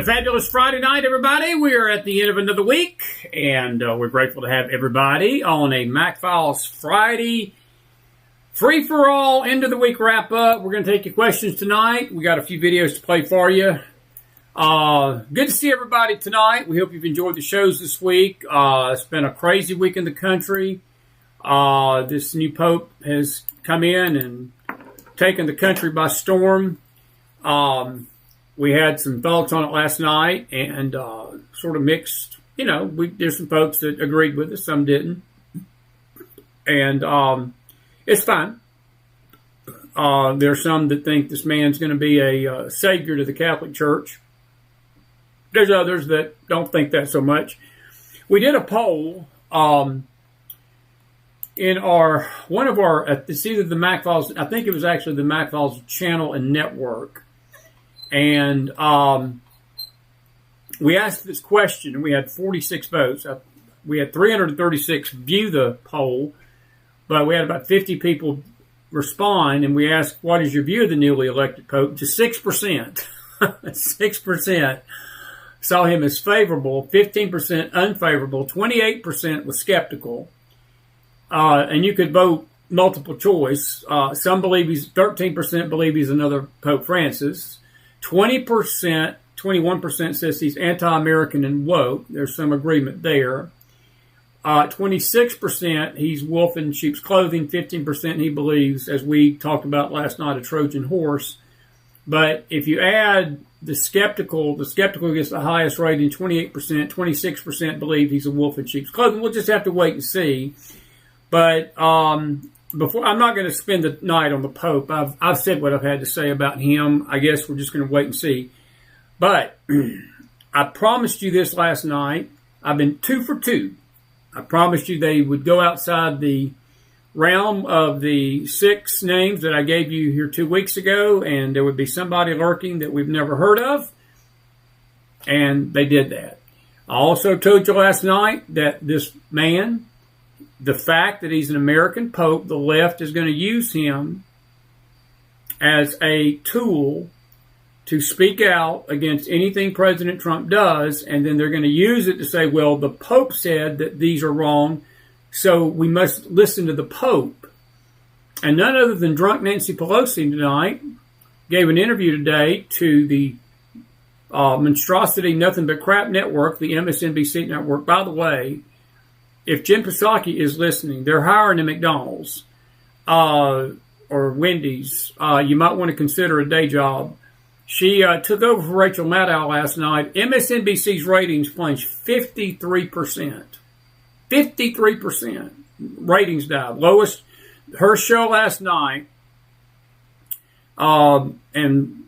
fabulous Friday night, everybody. We are at the end of another week, and we're grateful to have everybody on a McFiles Friday free-for-all end-of-the-week wrap-up. We're going to take your questions tonight. We got a few videos to play for you. Good to see everybody tonight. We hope you've enjoyed the shows this week. It's been a crazy week in the country. This new pope has come in and taken the country by storm. We had some thoughts on it last night and sort of mixed. You know, there's some folks that agreed with us, some didn't. And it's fine. There's some that think this man's going to be a savior to the Catholic Church. There's others that don't think that so much. We did a poll in one of our, it's either the Mac Files, I think it was actually the Mac Files channel and network. And we asked this question, and we had 46 votes. We had 336 view the poll, but we had about 50 people respond, and we asked, what is your view of the newly elected Pope? Just 6%. 6% saw him as favorable, 15% unfavorable, 28% was skeptical. And you could vote multiple choice. Some believe 13% believe he's another Pope Francis. 20%, 21% says he's anti-American and woke. There's some agreement there. 26% he's wolf in sheep's clothing. 15% he believes, as we talked about last night, a Trojan horse. But if you add the skeptical gets the highest rating, 28%, 26% believe he's a wolf in sheep's clothing. We'll just have to wait and see. But I'm not going to spend the night on the Pope. I've said what I've had to say about him. I guess we're just going to wait and see. But I promised you this last night. I've been 2 for 2. I promised you they would go outside the realm of the 6 names that I gave you here 2 weeks ago, and there would be somebody lurking that we've never heard of. And they did that. I also told you last night that this man, the fact that he's an American Pope, the left is going to use him as a tool to speak out against anything President Trump does, and then they're going to use it to say, well, the Pope said that these are wrong, so we must listen to the Pope. And none other than drunk Nancy Pelosi tonight gave an interview today to the Monstrosity Nothing But Crap Network, the MSNBC network. By the way, if Jim Psaki is listening, they're hiring the McDonald's or Wendy's. You might want to consider a day job. She took over for Rachel Maddow last night. MSNBC's ratings plunged 53%. 53%. Ratings died. Lowest, her show last night, and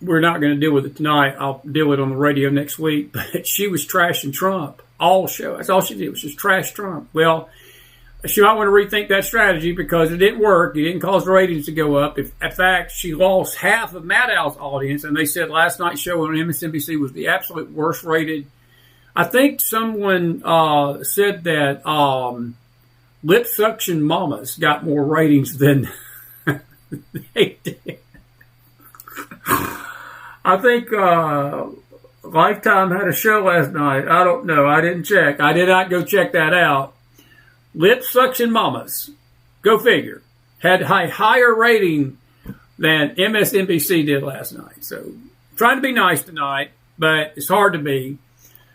we're not going to deal with it tonight. I'll deal with it on the radio next week. But she was trashing Trump all show. That's all she did was just trash Trump. Well, she might want to rethink that strategy because it didn't work. It didn't cause the ratings to go up. In fact, she lost half of Maddow's audience, and they said last night's show on MSNBC was the absolute worst rated. I think someone said that lip suction mamas got more ratings than they did. I think Lifetime had a show last night. I don't know. I didn't check. I did not go check that out. Lip suction mamas, go figure, had a higher rating than MSNBC did last night. So trying to be nice tonight, but it's hard to be.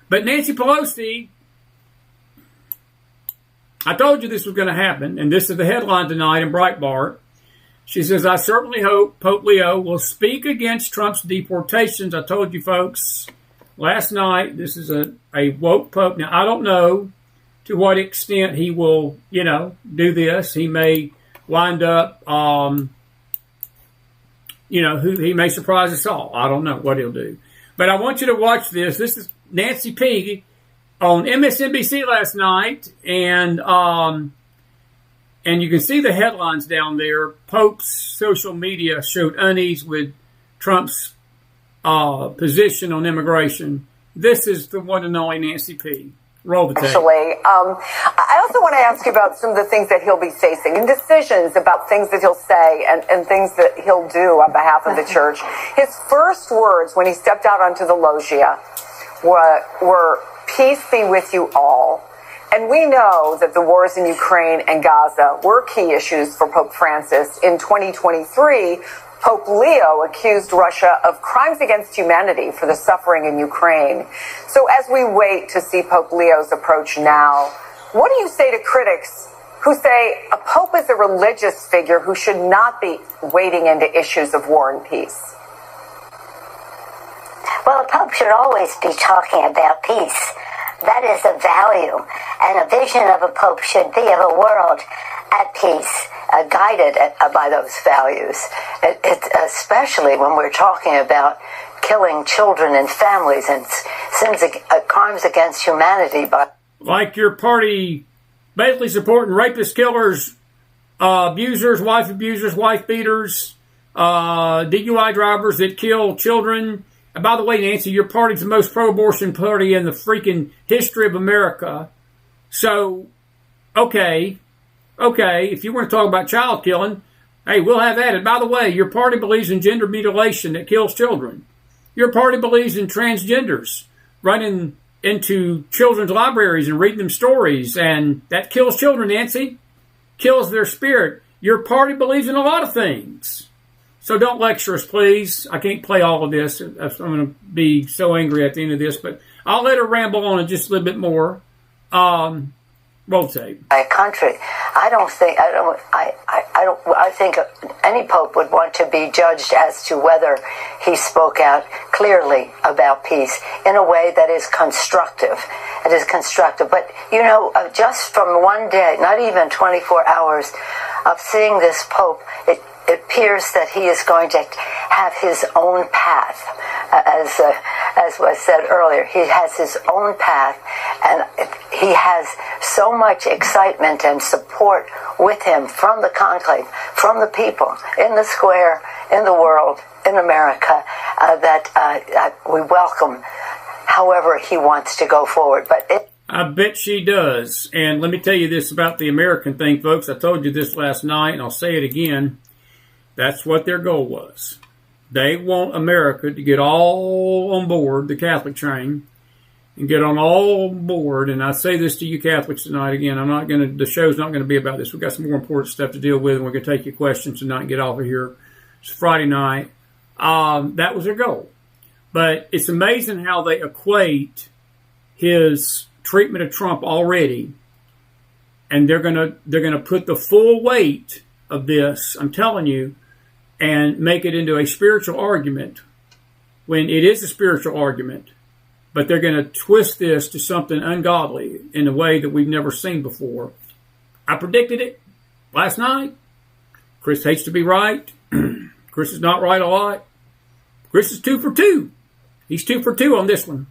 But Nancy Pelosi, I told you this was going to happen, and this is the headline tonight in Breitbart. She says, I certainly hope Pope Leo will speak against Trump's deportations. I told you folks last night, this is a woke Pope. Now, I don't know to what extent he will, do this. He may wind up, he may surprise us all. I don't know what he'll do. But I want you to watch this. This is Nancy P. on MSNBC last night, and you can see the headlines down there. Pope's social media showed unease with Trump's position on immigration. This is the one and only Nancy P. Roll the tape. Actually, I also want to ask you about some of the things that he'll be facing and decisions about things that he'll say and things that he'll do on behalf of the church. His first words when he stepped out onto the loggia were peace be with you all. And we know that the wars in Ukraine and Gaza were key issues for Pope Francis. In 2023, Pope Leo accused Russia of crimes against humanity for the suffering in Ukraine. So as we wait to see Pope Leo's approach now, what do you say to critics who say a pope is a religious figure who should not be wading into issues of war and peace? Well, a pope should always be talking about peace. That is a value, and a vision of a pope should be of a world at peace, guided by those values, especially when we're talking about killing children and families and crimes against humanity. Like your party basically supporting rapists, killers, abusers, wife beaters, DUI drivers that kill children. And by the way, Nancy, your party's the most pro-abortion party in the freaking history of America. So, okay, if you want to talk about child killing, hey, we'll have at it. By the way, your party believes in gender mutilation that kills children. Your party believes in transgenders running into children's libraries and reading them stories, and that kills children, Nancy. Kills their spirit. Your party believes in a lot of things. So don't lecture us, please. I can't play all of this. I'm going to be so angry at the end of this, but I'll let her ramble on just a little bit more. Roll tape. A country. I think any pope would want to be judged as to whether he spoke out clearly about peace in a way that is constructive. It is constructive. But, just from one day, not even 24 hours of seeing this pope, it appears that he is going to have his own path. As was said earlier, he has his own path, and he has so much excitement and support with him from the conclave, from the people, in the square, in the world, in America, that we welcome however he wants to go forward. But I bet she does. And let me tell you this about the American thing, folks. I told you this last night, and I'll say it again. That's what their goal was. They want America to get all on board the Catholic train and get on all board. And I say this to you Catholics tonight again. The show's not going to be about this. We've got some more important stuff to deal with, and we're going to take your questions tonight and get off of here. It's Friday night. That was their goal. But it's amazing how they equate his treatment of Trump already, and they're gonna put the full weight of this, I'm telling you, and make it into a spiritual argument when it is a spiritual argument, but they're going to twist this to something ungodly in a way that we've never seen before. I predicted it last night. Chris hates to be right. Chris is not right a lot. Chris is 2 for 2. He's 2 for 2 on this one.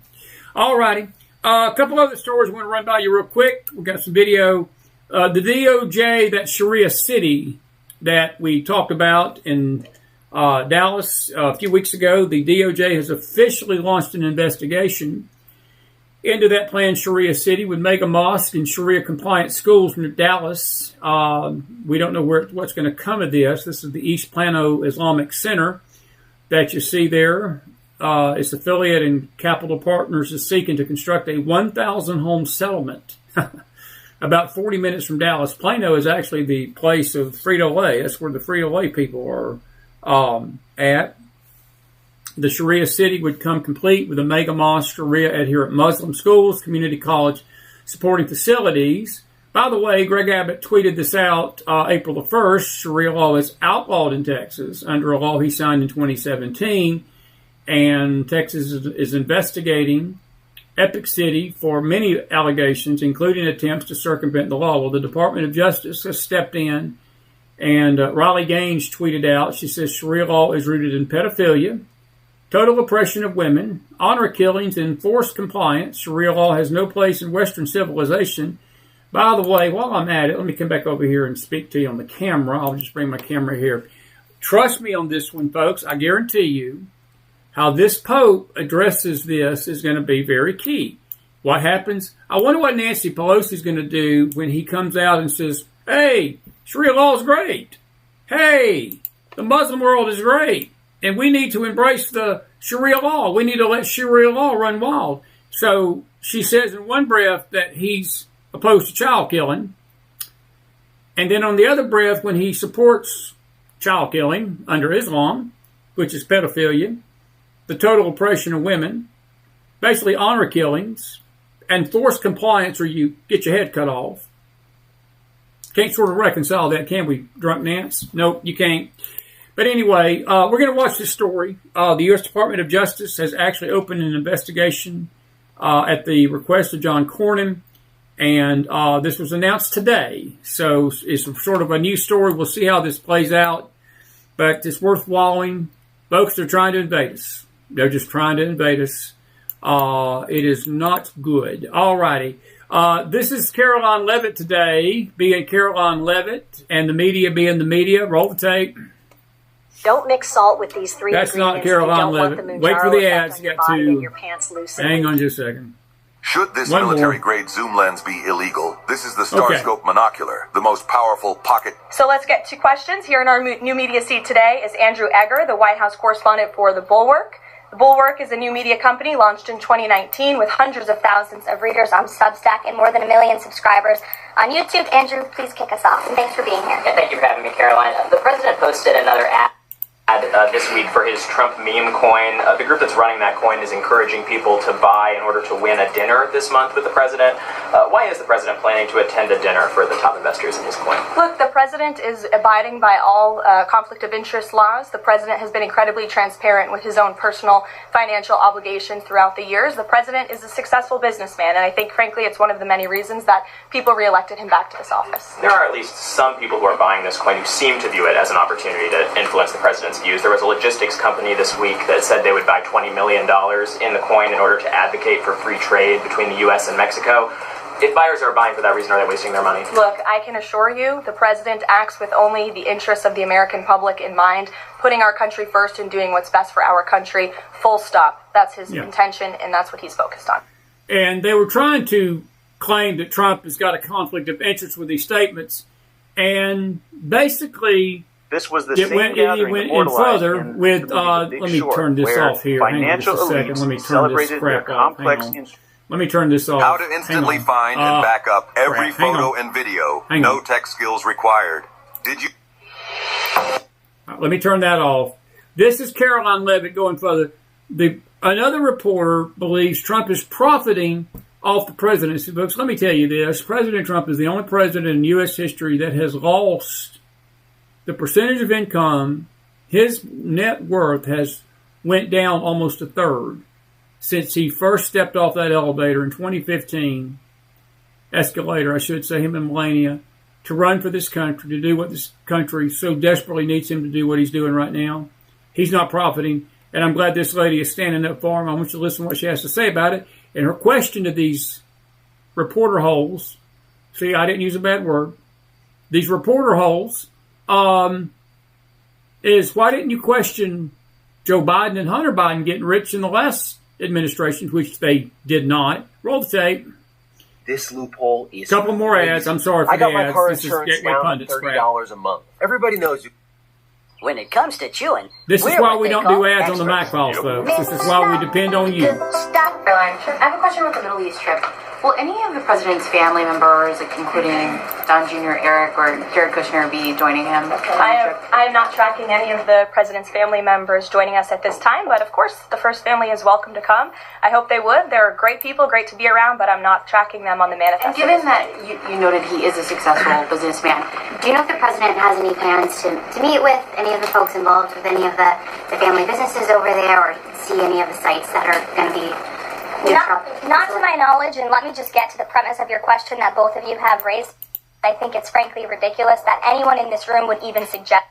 All righty. A couple other stories I want to run by you real quick. We've got some video. The DOJ, that Sharia city that we talked about in Dallas a few weeks ago, the DOJ has officially launched an investigation into that planned Sharia city with mega mosque and Sharia-compliant schools in Dallas. We don't know what's going to come of this. This is the East Plano Islamic Center that you see there. Its affiliate and Capital Partners is seeking to construct a 1,000-home settlement about 40 minutes from Dallas. Plano is actually the place of Frito-Lay. That's where the Frito-Lay people are at. The Sharia city would come complete with a mega mosque, Sharia adherent Muslim schools, community college supporting facilities. By the way, Greg Abbott tweeted this out April the 1st. Sharia law is outlawed in Texas under a law he signed in 2017. And Texas is investigating Epic City for many allegations, including attempts to circumvent the law. Well, the Department of Justice has stepped in, and Riley Gaines tweeted out, she says, Sharia law is rooted in pedophilia, total oppression of women, honor killings, and forced compliance. Sharia law has no place in Western civilization. By the way, while I'm at it, let me come back over here and speak to you on the camera. I'll just bring my camera here. Trust me on this one, folks. I guarantee you, how this Pope addresses this is going to be very key. What happens? I wonder what Nancy Pelosi is going to do when he comes out and says, hey, Sharia law is great. Hey, the Muslim world is great. And we need to embrace the Sharia law. We need to let Sharia law run wild. So she says in one breath that he's opposed to child killing. And then on the other breath, when he supports child killing under Islam, which is pedophilia, the total oppression of women, basically honor killings, and forced compliance or you get your head cut off. Can't sort of reconcile that, can we, Drunk Nance? Nope, you can't. But anyway, we're going to watch this story. The U.S. Department of Justice has actually opened an investigation at the request of John Cornyn, and this was announced today. So it's sort of a new story. We'll see how this plays out, but it's worth following. Folks, they're trying to invade us. They're just trying to invade us. It is not good. All righty. This is Caroline Levitt today, being Caroline Levitt, and the media being the media. Roll the tape. Don't mix salt with these three That's not Caroline Levitt. Wait for the ads. You got to. Your pants loose. Hang on just a second. Should this military-grade zoom lens be illegal, this is the Starscope Monocular, the most powerful pocket. So let's get to questions. Here in our new media seat today is Andrew Egger, the White House correspondent for The Bulwark. The Bulwark is a new media company launched in 2019 with hundreds of thousands of readers on Substack and more than 1 million subscribers on YouTube. Andrew, please kick us off. And thanks for being here. Yeah, thank you for having me, Caroline. The president posted another ad this week for his Trump meme coin. The group that's running that coin is encouraging people to buy in order to win a dinner this month with the president. Why is the president planning to attend a dinner for the top investors in his coin? Look, the president is abiding by all conflict of interest laws. The president has been incredibly transparent with his own personal financial obligations throughout the years. The president is a successful businessman, and I think, frankly, it's one of the many reasons that people reelected him back to this office. There are at least some people who are buying this coin who seem to view it as an opportunity to influence the president's views. There was a logistics company this week that said they would buy $20 million in the coin in order to advocate for free trade between the U.S. and Mexico. If buyers are buying for that reason, are they wasting their money? Look, I can assure you the president acts with only the interests of the American public in mind, putting our country first and doing what's best for our country, full stop. That's his intention, and that's what he's focused on. And they were trying to claim that Trump has got a conflict of interest with these statements, and basically this was the same gathering went in further with, let me turn this off here. Hang on just a second. Let me turn this crap off. Let me turn this off. How to instantly find and back up every photo and video. No tech skills required. Did you? Let me turn that off. This is Caroline Levitt going further. Another reporter believes Trump is profiting off the presidency. Folks, let me tell you this. President Trump is the only president in U.S. history that has lost the percentage of income. His net worth has went down almost a third since he first stepped off that elevator in 2015, escalator, I should say, him and Melania, to run for this country, to do what this country so desperately needs him to do, what he's doing right now. He's not profiting, and I'm glad this lady is standing up for him. I want you to listen to what she has to say about it. And her question to these reporter holes, see, I didn't use a bad word, these reporter holes, is why didn't you question Joe Biden and Hunter Biden getting rich in the last administration, which they did not. Roll the tape. This loophole is a couple more ads. I'm sorry for the ads. I got my car insurance down to $30 a month. Everybody knows you. When it comes to chewing, this is why we don't do ads on the Mac Files, folks. This is why we depend on you. Caroline, I have a question about the Middle East trip. Will any of the president's family members, like including Don Jr., Eric, or Jared Kushner, be joining him? I am not tracking any of the president's family members joining us at this time, but of course the first family is welcome to come. I hope they would. They're great people, great to be around, but I'm not tracking them on the manifesto. And given that you noted he is a successful businessman, do you know if the president has any plans to meet with any of the folks involved with any of the family businesses over there, or see any of the sites that are going to be... Not to my knowledge, and let me just get to the premise of your question that both of you have raised. I think it's frankly ridiculous that anyone in this room would even suggest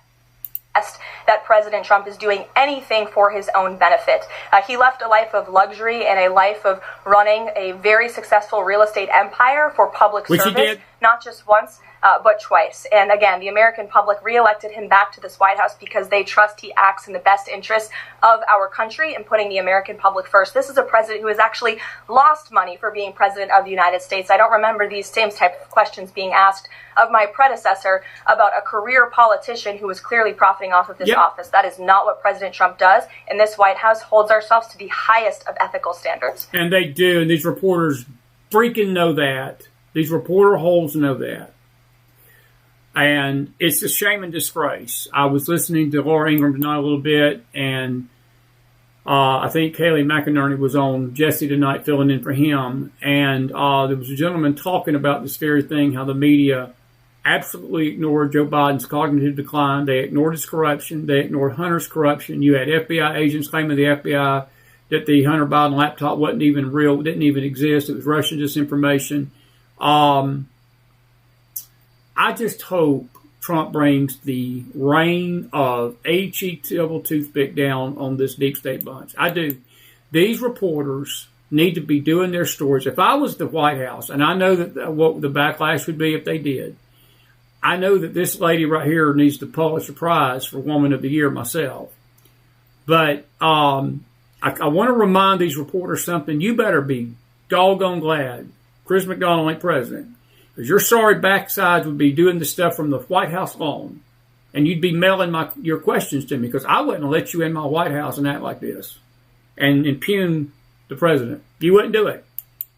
that President Trump is doing anything for his own benefit. He left a life of luxury and a life of running a very successful real estate empire for public service, not just once, but twice. And again, the American public reelected him back to this White House because they trust he acts in the best interest of our country and putting the American public first. This is a president who has actually lost money for being president of the United States. I don't remember these same type of questions being asked of my predecessor about a career politician who was clearly profiting off of this office. That is not what President Trump does, and this White House holds ourselves to the highest of ethical standards. And they do, and these reporters freaking know that. These reporter holes know that. And it's a shame and disgrace. I was listening to Laura Ingraham tonight a little bit, and I think Kayleigh McInerney was on Jesse tonight filling in for him. And there was a gentleman talking about this very thing, how the media absolutely ignored Joe Biden's cognitive decline. They ignored his corruption. They ignored Hunter's corruption. You had FBI agents claiming the FBI that the Hunter Biden laptop wasn't even real, didn't even exist. It was Russian disinformation. I just hope Trump brings the reign of HE double toothpick down on this deep state bunch. I do. These reporters need to be doing their stories. If I was the White House, and I know that what the backlash would be if they did, I know that this lady right here needs the Pulitzer Prize for Woman of the Year myself. But I want to remind these reporters something. You better be doggone glad Chris McDonald ain't president, because your sorry backsides would be doing the stuff from the White House lawn, and you'd be mailing your questions to me, because I wouldn't let you in my White House and act like this and impugn the president. You wouldn't do it.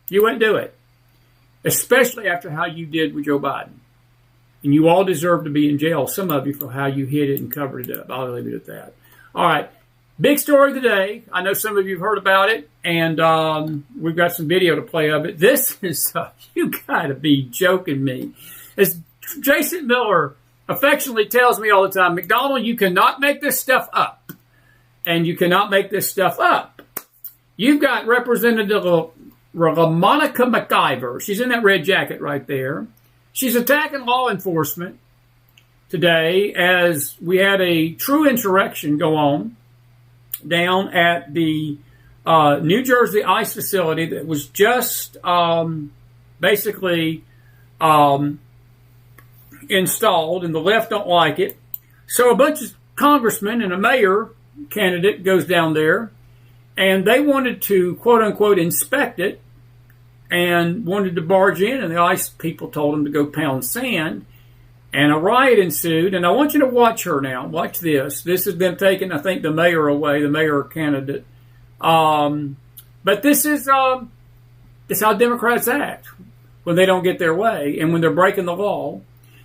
You wouldn't do it, especially after how you did with Joe Biden. And you all deserve to be in jail, some of you, for how you hid it and covered it up. I'll leave it at that. All right. Big story today. I know some of you have heard about it, and we've got some video to play of it. This is, you got to be joking me. As Jason Miller affectionately tells me all the time, McDonald, you cannot make this stuff up. And you cannot make this stuff up. You've got Representative Monica McIver. She's in that red jacket right there. She's attacking law enforcement today as we had a true insurrection go on down at the New Jersey ICE facility that was just basically installed, and the left don't like it. So a bunch of congressmen and a mayor candidate goes down there, and they wanted to, quote-unquote, inspect it and wanted to barge in, and the ICE people told them to go pound sand, and a riot ensued. And I want you to watch her now. Watch this. This is them taking, I think, the mayor away, the mayor candidate. But this is how Democrats act when they don't get their way and when they're breaking the law.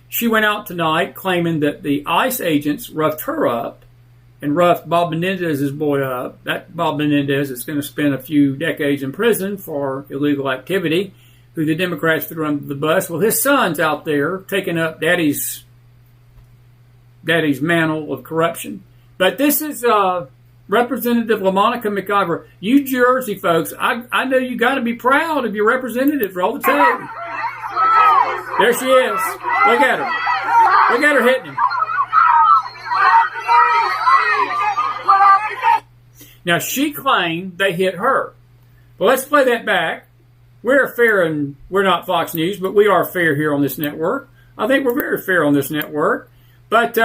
She went out tonight claiming that the ICE agents roughed her up and roughed Bob Menendez's boy up. That Bob Menendez is going to spend a few decades in prison for illegal activity, who the Democrats threw under the bus. Well, his son's out there taking up daddy's mantle of corruption. But this is Representative LaMonica McIver. You Jersey folks, I know you got to be proud of your representative. Roll the tape. There she is. Look at her. Look at her hitting him. Now, she claimed they hit her. Well, let's play that back. We're fair, and we're not Fox News, but we are fair here on this network. I think we're very fair on this network. But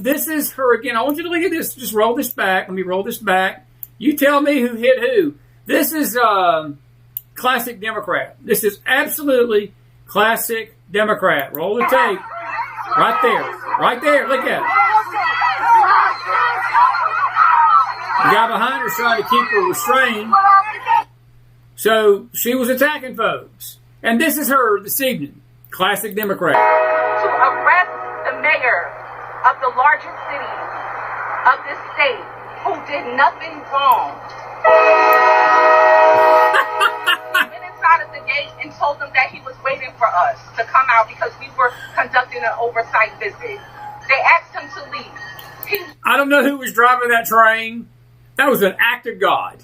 this is her again. I want you to look at this. Just roll this back. Let me roll this back. You tell me who hit who. This is classic Democrat. This is absolutely classic Democrat. Roll the tape. Right there. Right there. Look at it. The guy behind her trying to keep her restrained. So she was attacking folks. And this is her this evening. Classic Democrat. To arrest the mayor of the largest city of this state who did nothing wrong. We went inside of the gate and told them that he was waiting for us to come out because we were conducting an oversight visit. They asked him to leave. I don't know who was driving that train. That was an act of God.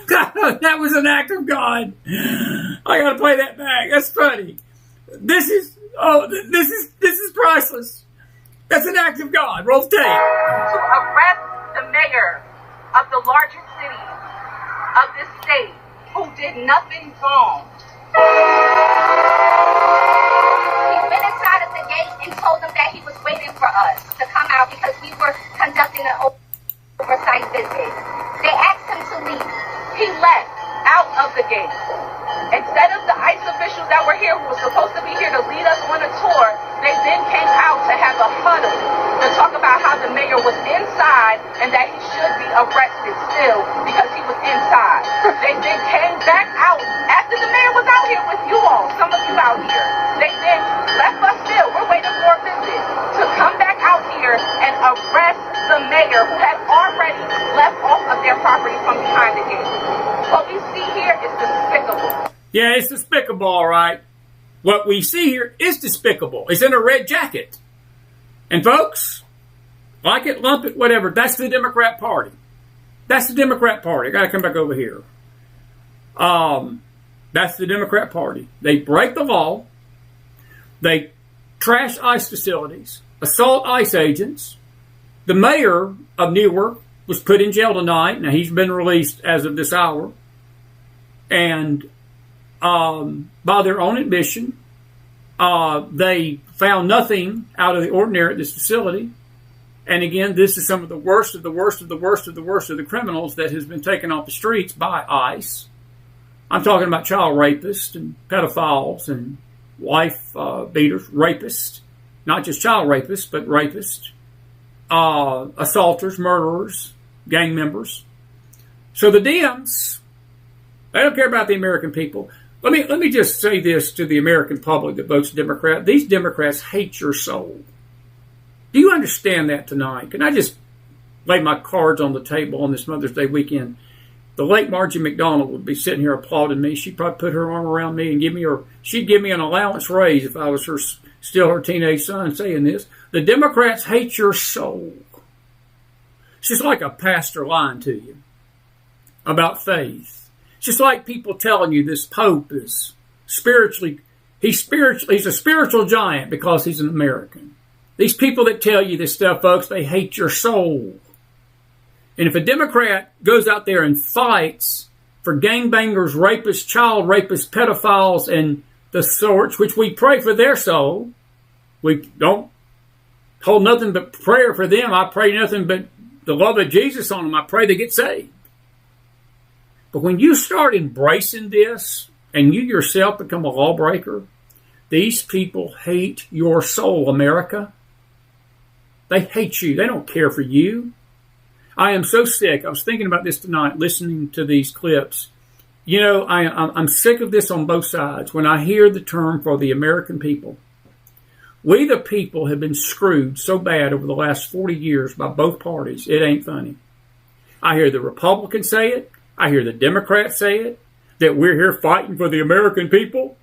That was an act of God. I gotta play that back. That's funny. This is priceless. That's an act of God. Roll the tape. To arrest the mayor of the largest city of this state who did nothing wrong. We went inside of the gate and told them that he was waiting for us to come out because we were conducting an oversight visit. They asked him to leave. He left out of the gate. Instead of the ICE officials that were here, who were supposed to be here to lead us on a tour, they then came out to have a huddle to talk about how the mayor was inside and that he should be arrested still because he was inside. They then came back out after the mayor was out here with you all, some of you out here. They then left us still. We're waiting for a visit to come back out here and arrest the mayor who had already left off of their property from behind the gate. What we see here is despicable. Yeah, it's despicable, all right. What we see here is despicable. It's in a red jacket. And folks, like it, lump it, whatever, that's the Democrat Party. That's the Democrat Party. I got to come back over here. That's the Democrat Party. They break the law. They trash ICE facilities, assault ICE agents. The mayor of Newark was put in jail tonight. Now, he's been released as of this hour. And by their own admission, they found nothing out of the ordinary at this facility. And again, this is some of the worst of the worst of the worst of the worst of the criminals that has been taken off the streets by ICE. I'm talking about child rapists and pedophiles and wife beaters, rapists, not just child rapists, but rapists, assaulters, murderers, gang members. So the Dems, they don't care about the American people. Let me just say this to the American public that votes Democrat. These Democrats hate your soul. Do you understand that tonight? Can I just lay my cards on the table on this Mother's Day weekend? The late Margie McDonald would be sitting here applauding me. She'd probably put her arm around me and she'd give me an allowance raise if I was still her teenage son saying this. The Democrats hate your soul. It's just like a pastor lying to you about faith. It's just like people telling you this Pope is he's a spiritual giant because he's an American. These people that tell you this stuff, folks, they hate your soul. And if a Democrat goes out there and fights for gangbangers, rapists, child rapists, pedophiles, and the sorts, which we pray for their soul, we don't hold nothing but prayer for them. I pray nothing but the love of Jesus on them. I pray they get saved. But when you start embracing this and you yourself become a lawbreaker, these people hate your soul, America. They hate you. They don't care for you. I am so sick. I was thinking about this tonight, listening to these clips. You know, I'm sick of this on both sides. When I hear the term for the American people, we the people have been screwed so bad over the last 40 years by both parties. It ain't funny. I hear the Republicans say it. I hear the Democrats say it, that we're here fighting for the American people.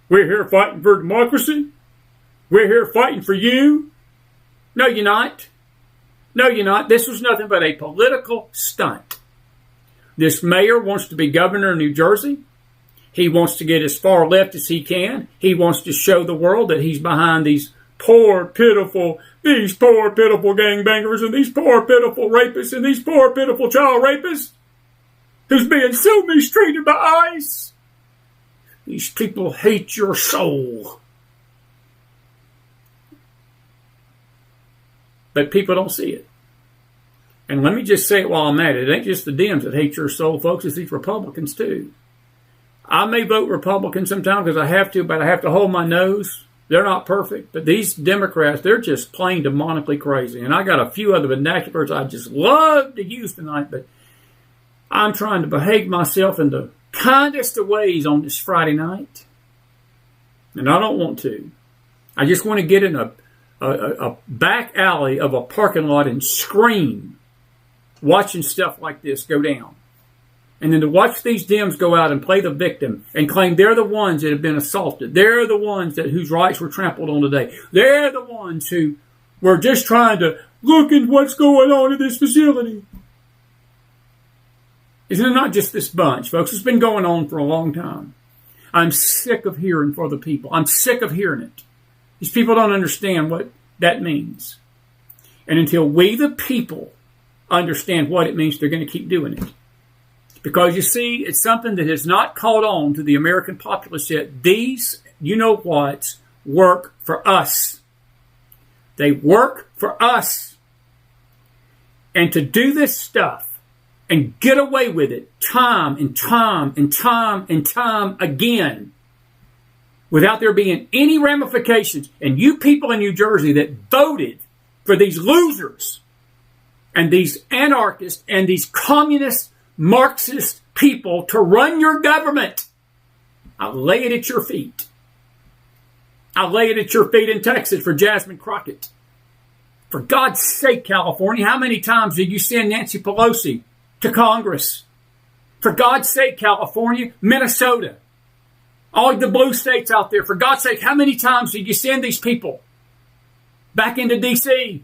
We're here fighting for democracy. We're here fighting for you. No, you're not. No, you're not. This was nothing but a political stunt. This mayor wants to be governor of New Jersey. He wants to get as far left as he can. He wants to show the world that he's behind these poor, pitiful gangbangers and these poor, pitiful rapists and these poor, pitiful child rapists who's being so mistreated by ICE. These people hate your soul. But people don't see it. And let me just say it while I'm at it. It ain't just the Dems that hate your soul, folks. It's these Republicans, too. I may vote Republican sometime because I have to, but I have to hold my nose. They're not perfect. But these Democrats, they're just plain demonically crazy. And I got a few other vernaculars I just love to use tonight, but I'm trying to behave myself in the kindest of ways on this Friday night. And I don't want to. I just want to get in a back alley of a parking lot and scream watching stuff like this go down. And then to watch these Dems go out and play the victim and claim they're the ones that have been assaulted. They're the ones whose rights were trampled on today. They're the ones who were just trying to look at what's going on in this facility. Isn't it not just this bunch, folks? It's been going on for a long time. I'm sick of hearing for the people. I'm sick of hearing it. These people don't understand what that means. And until we, the people, understand what it means, they're going to keep doing it. Because, you see, it's something that has not caught on to the American populace yet. These, you know what, work for us. They work for us. And to do this stuff and get away with it time and time and time and time again, without there being any ramifications. And you people in New Jersey that voted for these losers and these anarchists and these communist Marxist people to run your government, I lay it at your feet. I lay it at your feet in Texas for Jasmine Crockett. For God's sake, California, how many times did you send Nancy Pelosi to Congress? For God's sake, California, Minnesota, all the blue states out there, for God's sake, how many times did you send these people back into D.C.?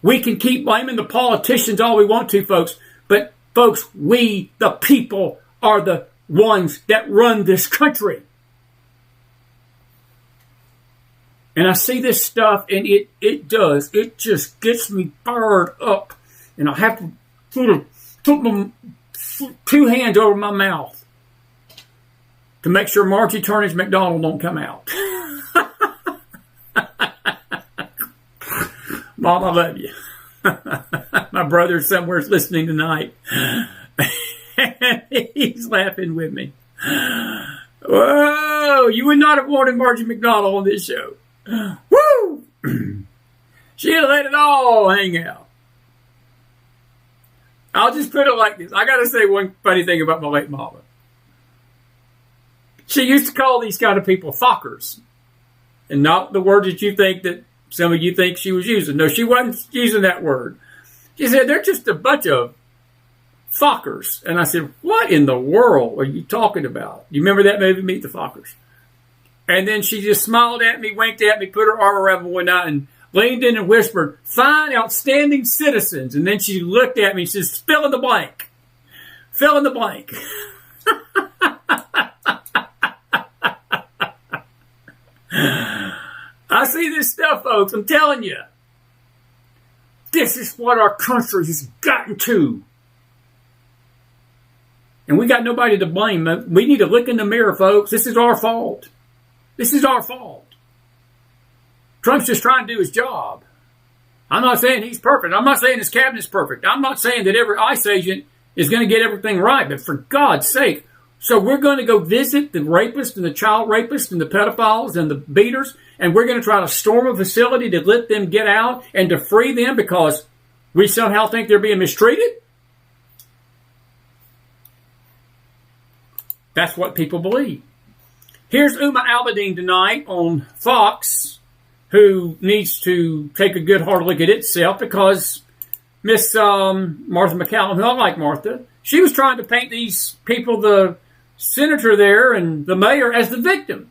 We can keep blaming the politicians all we want to, folks. But, folks, we, the people, are the ones that run this country. And I see this stuff, and it just gets me fired up. And I have to sort of put my two hands over my mouth to make sure Margie Turner's McDonald don't come out. Mom, I love you. My brother somewhere is listening tonight. And he's laughing with me. Whoa, you would not have wanted Margie McDonald on this show. Woo! She'd have let it all hang out. I'll just put it like this. I got to say one funny thing about my late mama. She used to call these kind of people fuckers. And not the word that you think that some of you think she was using. No, she wasn't using that word. She said, they're just a bunch of fuckers. And I said, what in the world are you talking about? You remember that movie, Meet the Fockers? And then she just smiled at me, winked at me, put her arm around me one night and leaned in and whispered, fine, outstanding citizens. And then she looked at me and says, fill in the blank. Fill in the blank. I see this stuff, folks. I'm telling you. This is what our country has gotten to. And we got nobody to blame. We need to look in the mirror, folks. This is our fault. This is our fault. Trump's just trying to do his job. I'm not saying he's perfect. I'm not saying his cabinet's perfect. I'm not saying that every ICE agent is going to get everything right. But for God's sake, so we're going to go visit the rapists and the child rapists and the pedophiles and the beaters, and we're going to try to storm a facility to let them get out and to free them because we somehow think they're being mistreated? That's what people believe. Here's Uma Abedin tonight on Fox, who needs to take a good hard look at itself because Miss Martha McCallum, who I like Martha, she was trying to paint these people, the senator there and the mayor, as the victim.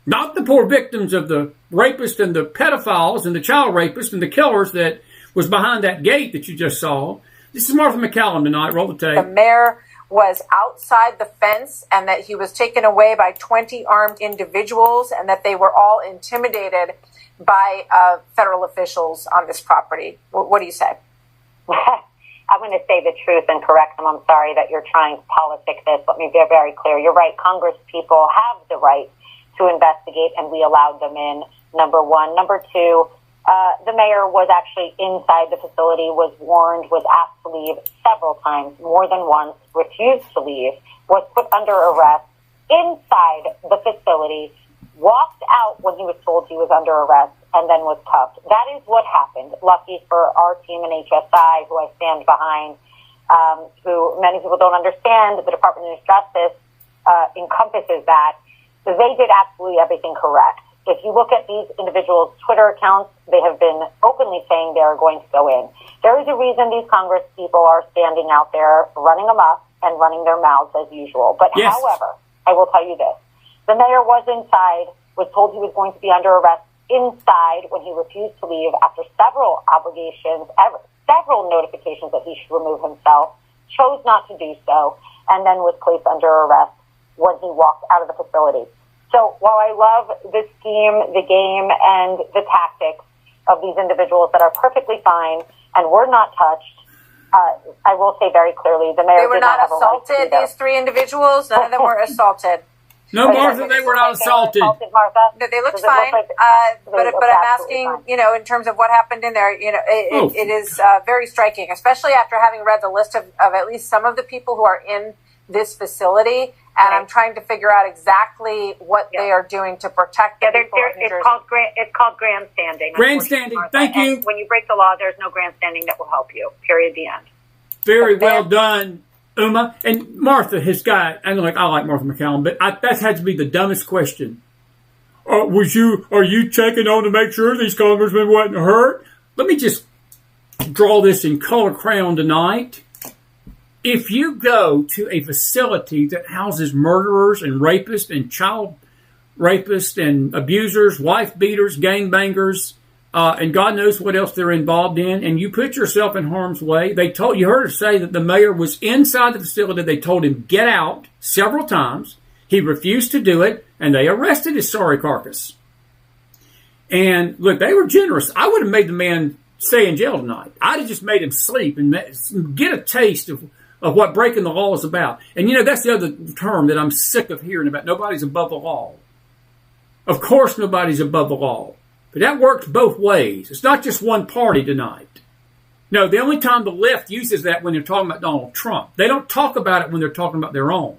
Not the poor victims of the rapists and the pedophiles and the child rapists and the killers that was behind that gate that you just saw. This is Martha McCallum tonight. Roll the tape. The mayor was outside the fence and that he was taken away by 20 armed individuals and that they were all intimidated by federal officials on this property. What do you say? I'm going to say the truth and correct them. I'm sorry that you're trying to politic this. Let me be very clear. You're right. Congress people have the right to investigate, and we allowed them in, number one. Number two, the mayor was actually inside the facility, was warned, was asked to leave several times, more than once, refused to leave, was put under arrest inside the facility, walked out when he was told he was under arrest, and then was cuffed. That is what happened. Lucky for our team in HSI, who I stand behind, who many people don't understand, the Department of Justice encompasses that. So they did absolutely everything correct. If you look at these individuals' Twitter accounts, they have been openly saying they are going to go in. There is a reason these Congress people are standing out there running them up and running their mouths as usual. But yes. However, I will tell you this. The mayor was inside, was told he was going to be under arrest inside when he refused to leave after several obligations, several notifications that he should remove himself, chose not to do so, and then was placed under arrest when he walked out of the facility. So while I love the scheme, the game, and the tactics of these individuals that are perfectly fine and were not touched, I will say very clearly, the mayor did not have a right to do that. They were not assaulted, these three individuals? None of them were assaulted. No, Martha, they were not assaulted. They looked fine, but I'm asking, in terms of what happened in there, it is very striking, especially after having read the list of at least some of the people who are in this facility, and I'm trying to figure out exactly what they are doing to protect the people in New Jersey. It's called grandstanding. Grandstanding, thank you. And when you break the law, there's no grandstanding that will help you, period, the end. Very well done, Uma. And Martha has got, I like Martha McCallum, but that had to be the dumbest question. Are you checking on to make sure these congressmen wasn't hurt? Let me just draw this in color crayon tonight. If you go to a facility that houses murderers and rapists and child rapists and abusers, wife beaters, gangbangers, and God knows what else they're involved in, and you put yourself in harm's way, you heard her say that the mayor was inside the facility. They told him, get out several times. He refused to do it, and they arrested his sorry carcass. And look, they were generous. I would have made the man stay in jail tonight. I'd have just made him sleep and get a taste of of what breaking the law is about. And, you know, that's the other term that I'm sick of hearing about. Nobody's above the law. Of course nobody's above the law. But that works both ways. It's not just one party tonight. No, the only time the left uses that when they're talking about Donald Trump. They don't talk about it when they're talking about their own.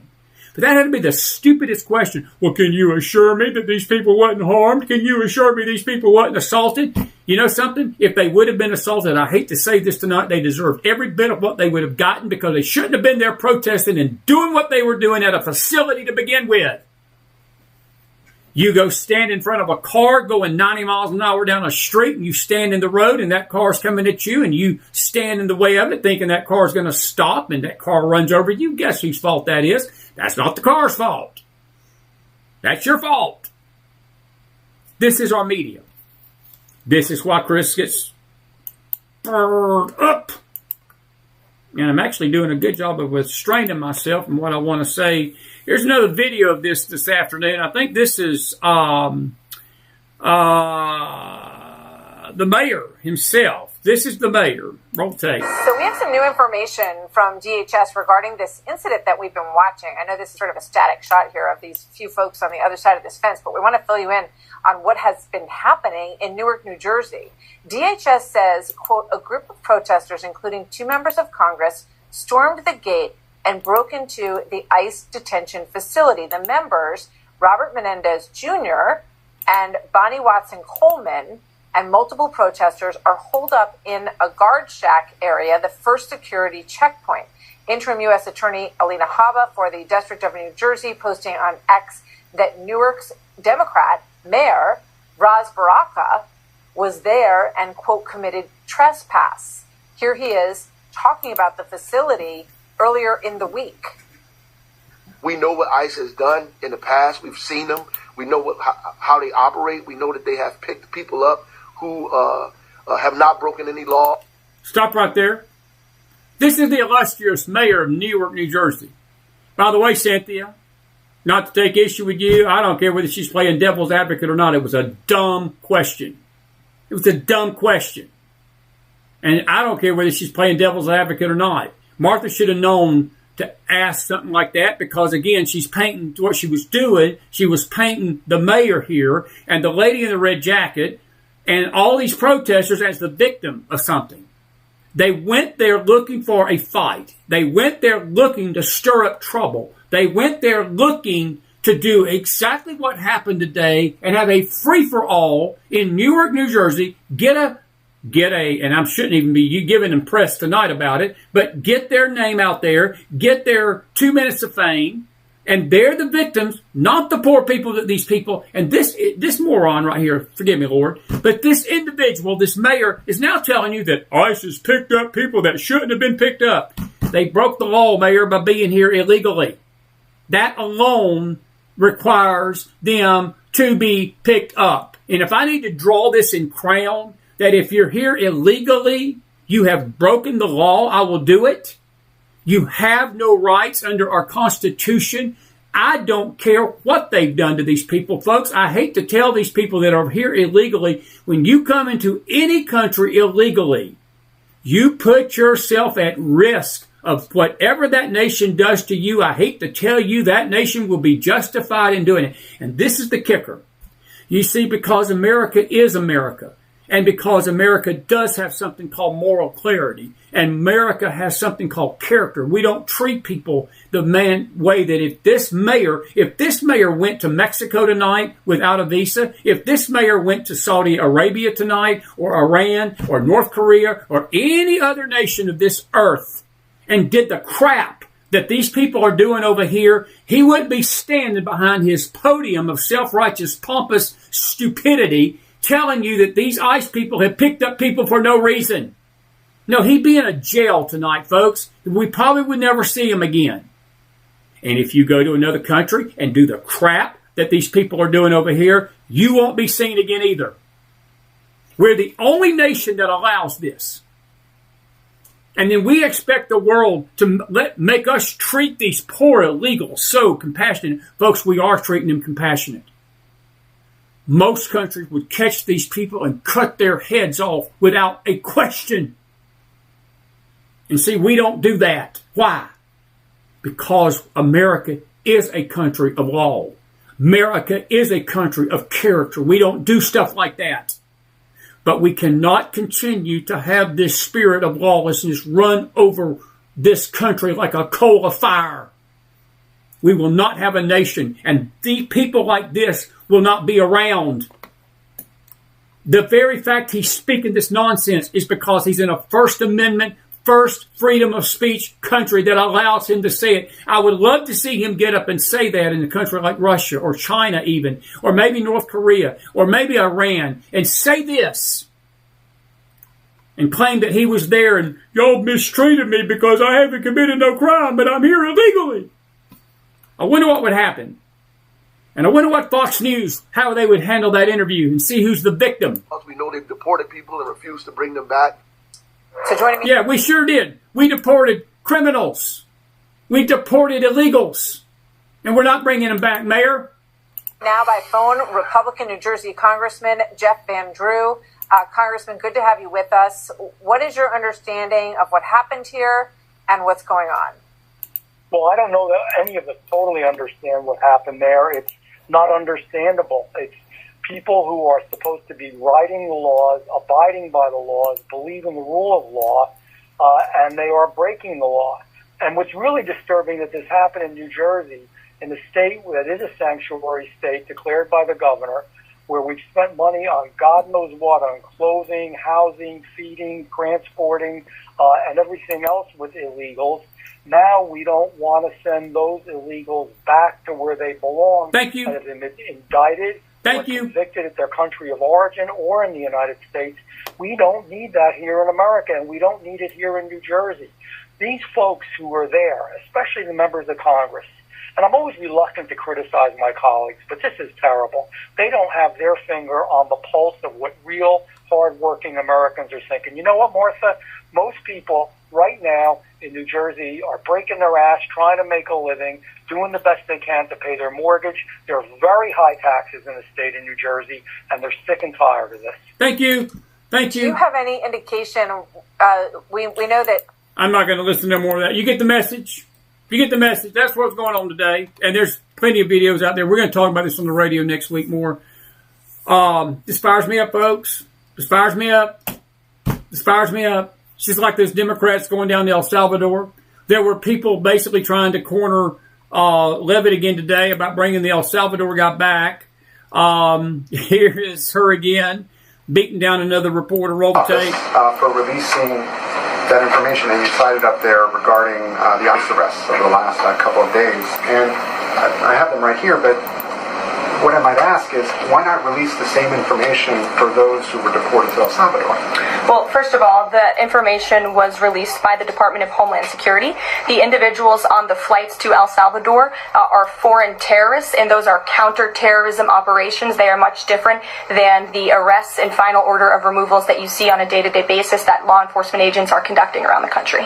But that had to be the stupidest question. Well, can you assure me that these people wasn't harmed? Can you assure me these people wasn't assaulted? You know something? If they would have been assaulted, I hate to say this tonight, they deserved every bit of what they would have gotten because they shouldn't have been there protesting and doing what they were doing at a facility to begin with. You go stand in front of a car going 90 miles an hour down a street and you stand in the road and that car's coming at you and you stand in the way of it thinking that car's going to stop and that car runs over you. Guess whose fault that is? That's not the car's fault. That's your fault. This is our media. This is why Chris gets burned up. And I'm actually doing a good job of restraining myself from what I want to say. Here's another video of this afternoon. I think this is the mayor himself. This is the mayor. Roll tape. So we have some new information from DHS regarding this incident that we've been watching. I know this is sort of a static shot here of these few folks on the other side of this fence, but we want to fill you in on what has been happening in Newark, New Jersey. DHS says, quote, a group of protesters, including 2 members of Congress, stormed the gate and broke into the ICE detention facility. The members, Robert Menendez Jr. and Bonnie Watson Coleman, and multiple protesters are holed up in a guard shack area, the first security checkpoint. Interim U.S. Attorney Alina Habba for the District of New Jersey posting on X that Newark's Democrat Mayor Ras Baraka was there and, quote, committed trespass. Here he is talking about the facility earlier in the week. We know what ICE has done in the past. We've seen them. We know how they operate. We know that they have picked people up who have not broken any law. Stop right there. This is the illustrious mayor of Newark, New Jersey. By the way, Cynthia, not to take issue with you, I don't care whether she's playing devil's advocate or not. It was a dumb question. It was a dumb question. And I don't care whether she's playing devil's advocate or not. Martha should have known to ask something like that because, again, she's painting what she was doing. She was painting the mayor here and the lady in the red jacket and all these protesters as the victim of something. They went there looking for a fight. They went there looking to stir up trouble. They went there looking to do exactly what happened today and have a free-for-all in Newark, New Jersey, get a, and I shouldn't even be giving them press tonight about it, but get their name out there, get their 2 minutes of fame, and they're the victims, not the poor people that these people, and this moron right here, forgive me, Lord, but this individual, this mayor, is now telling you that ICE has picked up people that shouldn't have been picked up. They broke the law, Mayor, by being here illegally. That alone requires them to be picked up. And if I need to draw this in crayon, that if you're here illegally, you have broken the law, I will do it. You have no rights under our Constitution. I don't care what they've done to these people, folks. I hate to tell these people that are here illegally, when you come into any country illegally, you put yourself at risk of whatever that nation does to you. I hate to tell you that nation will be justified in doing it. And this is the kicker. You see, because America is America, and because America does have something called moral clarity, and America has something called character, we don't treat people the way that if this mayor went to Mexico tonight without a visa, if this mayor went to Saudi Arabia tonight, or Iran, or North Korea, or any other nation of this earth, and did the crap that these people are doing over here, he wouldn't be standing behind his podium of self-righteous, pompous stupidity telling you that these ICE people have picked up people for no reason. No, he'd be in a jail tonight, folks. We probably would never see him again. And if you go to another country and do the crap that these people are doing over here, you won't be seen again either. We're the only nation that allows this. And then we expect the world to make us treat these poor illegals so compassionate. Folks, we are treating them compassionate. Most countries would catch these people and cut their heads off without a question. And see, we don't do that. Why? Because America is a country of law. America is a country of character. We don't do stuff like that. But we cannot continue to have this spirit of lawlessness run over this country like a coal of fire. We will not have a nation, and the people like this will not be around. The very fact he's speaking this nonsense is because he's in a First Amendment, first freedom of speech country that allows him to say it. I would love to see him get up and say that in a country like Russia or China even, or maybe North Korea, or maybe Iran, and say this and claim that he was there and y'all mistreated me because I haven't committed no crime, but I'm here illegally. I wonder what would happen. And I wonder what Fox News, how they would handle that interview and see who's the victim. We know they've deported people and refused to bring them back. So joining me. Yeah, we sure did. We deported criminals. We deported illegals. And we're not bringing them back, Mayor. Now by phone, Republican New Jersey Congressman Jeff Van Drew. Congressman, good to have you with us. What is your understanding of what happened here and what's going on? Well, I don't know that any of us totally understand what happened there. It's not understandable. It's people who are supposed to be writing the laws, abiding by the laws, believe in the rule of law, and they are breaking the law. And what's really disturbing that this happened in New Jersey, in the state that is a sanctuary state declared by the governor, where we've spent money on God knows what, on clothing, housing, feeding, transporting, and everything else with illegals. Now we don't want to send those illegals back to where they belong. Thank you. And have been indicted or convicted at their country of origin or in the United States. We don't need that here in America, and we don't need it here in New Jersey. These folks who are there, especially the members of Congress, and I'm always reluctant to criticize my colleagues, but this is terrible. They don't have their finger on the pulse of what real hardworking Americans are thinking. You know what, Martha? Most people right now in New Jersey are breaking their ass, trying to make a living, doing the best they can to pay their mortgage. There are very high taxes in the state of New Jersey, and they're sick and tired of this. Thank you. Thank you. Do you have any indication? We know that. I'm not going to listen to no more of that. You get the message. You get the message. That's what's going on today. And there's plenty of videos out there. We're going to talk about this on the radio next week more. This fires me up, folks. This fires me up. This fires me up. It's just like those Democrats going down to El Salvador. There were people basically trying to corner Levitt again today about bringing the El Salvador guy back. Here is her again, beating down another reporter. Roll the tape. For releasing that information that you cited up there regarding the ICE arrests over the last couple of days. And I have them right here, but what I might ask is, why not release the same information for those who were deported to El Salvador? Well, first of all, the information was released by the Department of Homeland Security. The individuals on the flights to El Salvador are foreign terrorists, and those are counterterrorism operations. They are much different than the arrests and final order of removals that you see on a day-to-day basis that law enforcement agents are conducting around the country.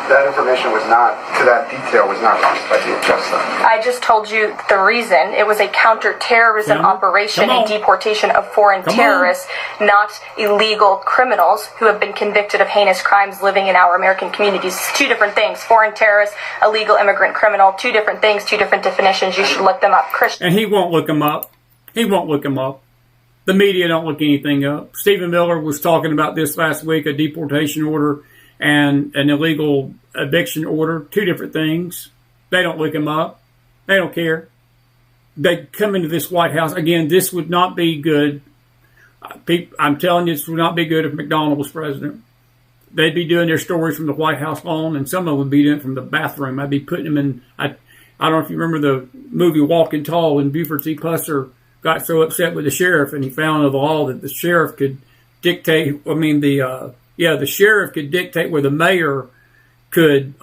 That information was not, to that detail, was not released by DHS. I just told you the reason. It was a counterterrorism operation and deportation of foreign terrorists, not illegal criminals who have been convicted of heinous crimes living in our American communities. It's two different things. Foreign terrorist, illegal immigrant criminal, two different things, two different definitions. You should look them up. Christian. And he won't look them up. He won't look them up. The media don't look anything up. Stephen Miller was talking about this last week, a deportation order and an illegal eviction order, two different things. They don't look them up. They don't care. They come into this White House. Again, this would not be good. I'm telling you, this would not be good if McDonald was president. They'd be doing their stories from the White House lawn, and some of them would be doing it from the bathroom. I'd be putting them in. I don't know if you remember the movie Walking Tall, when Buford T. Pusser got so upset with the sheriff, and he found a law that the sheriff could dictate. The sheriff could dictate where the mayor could,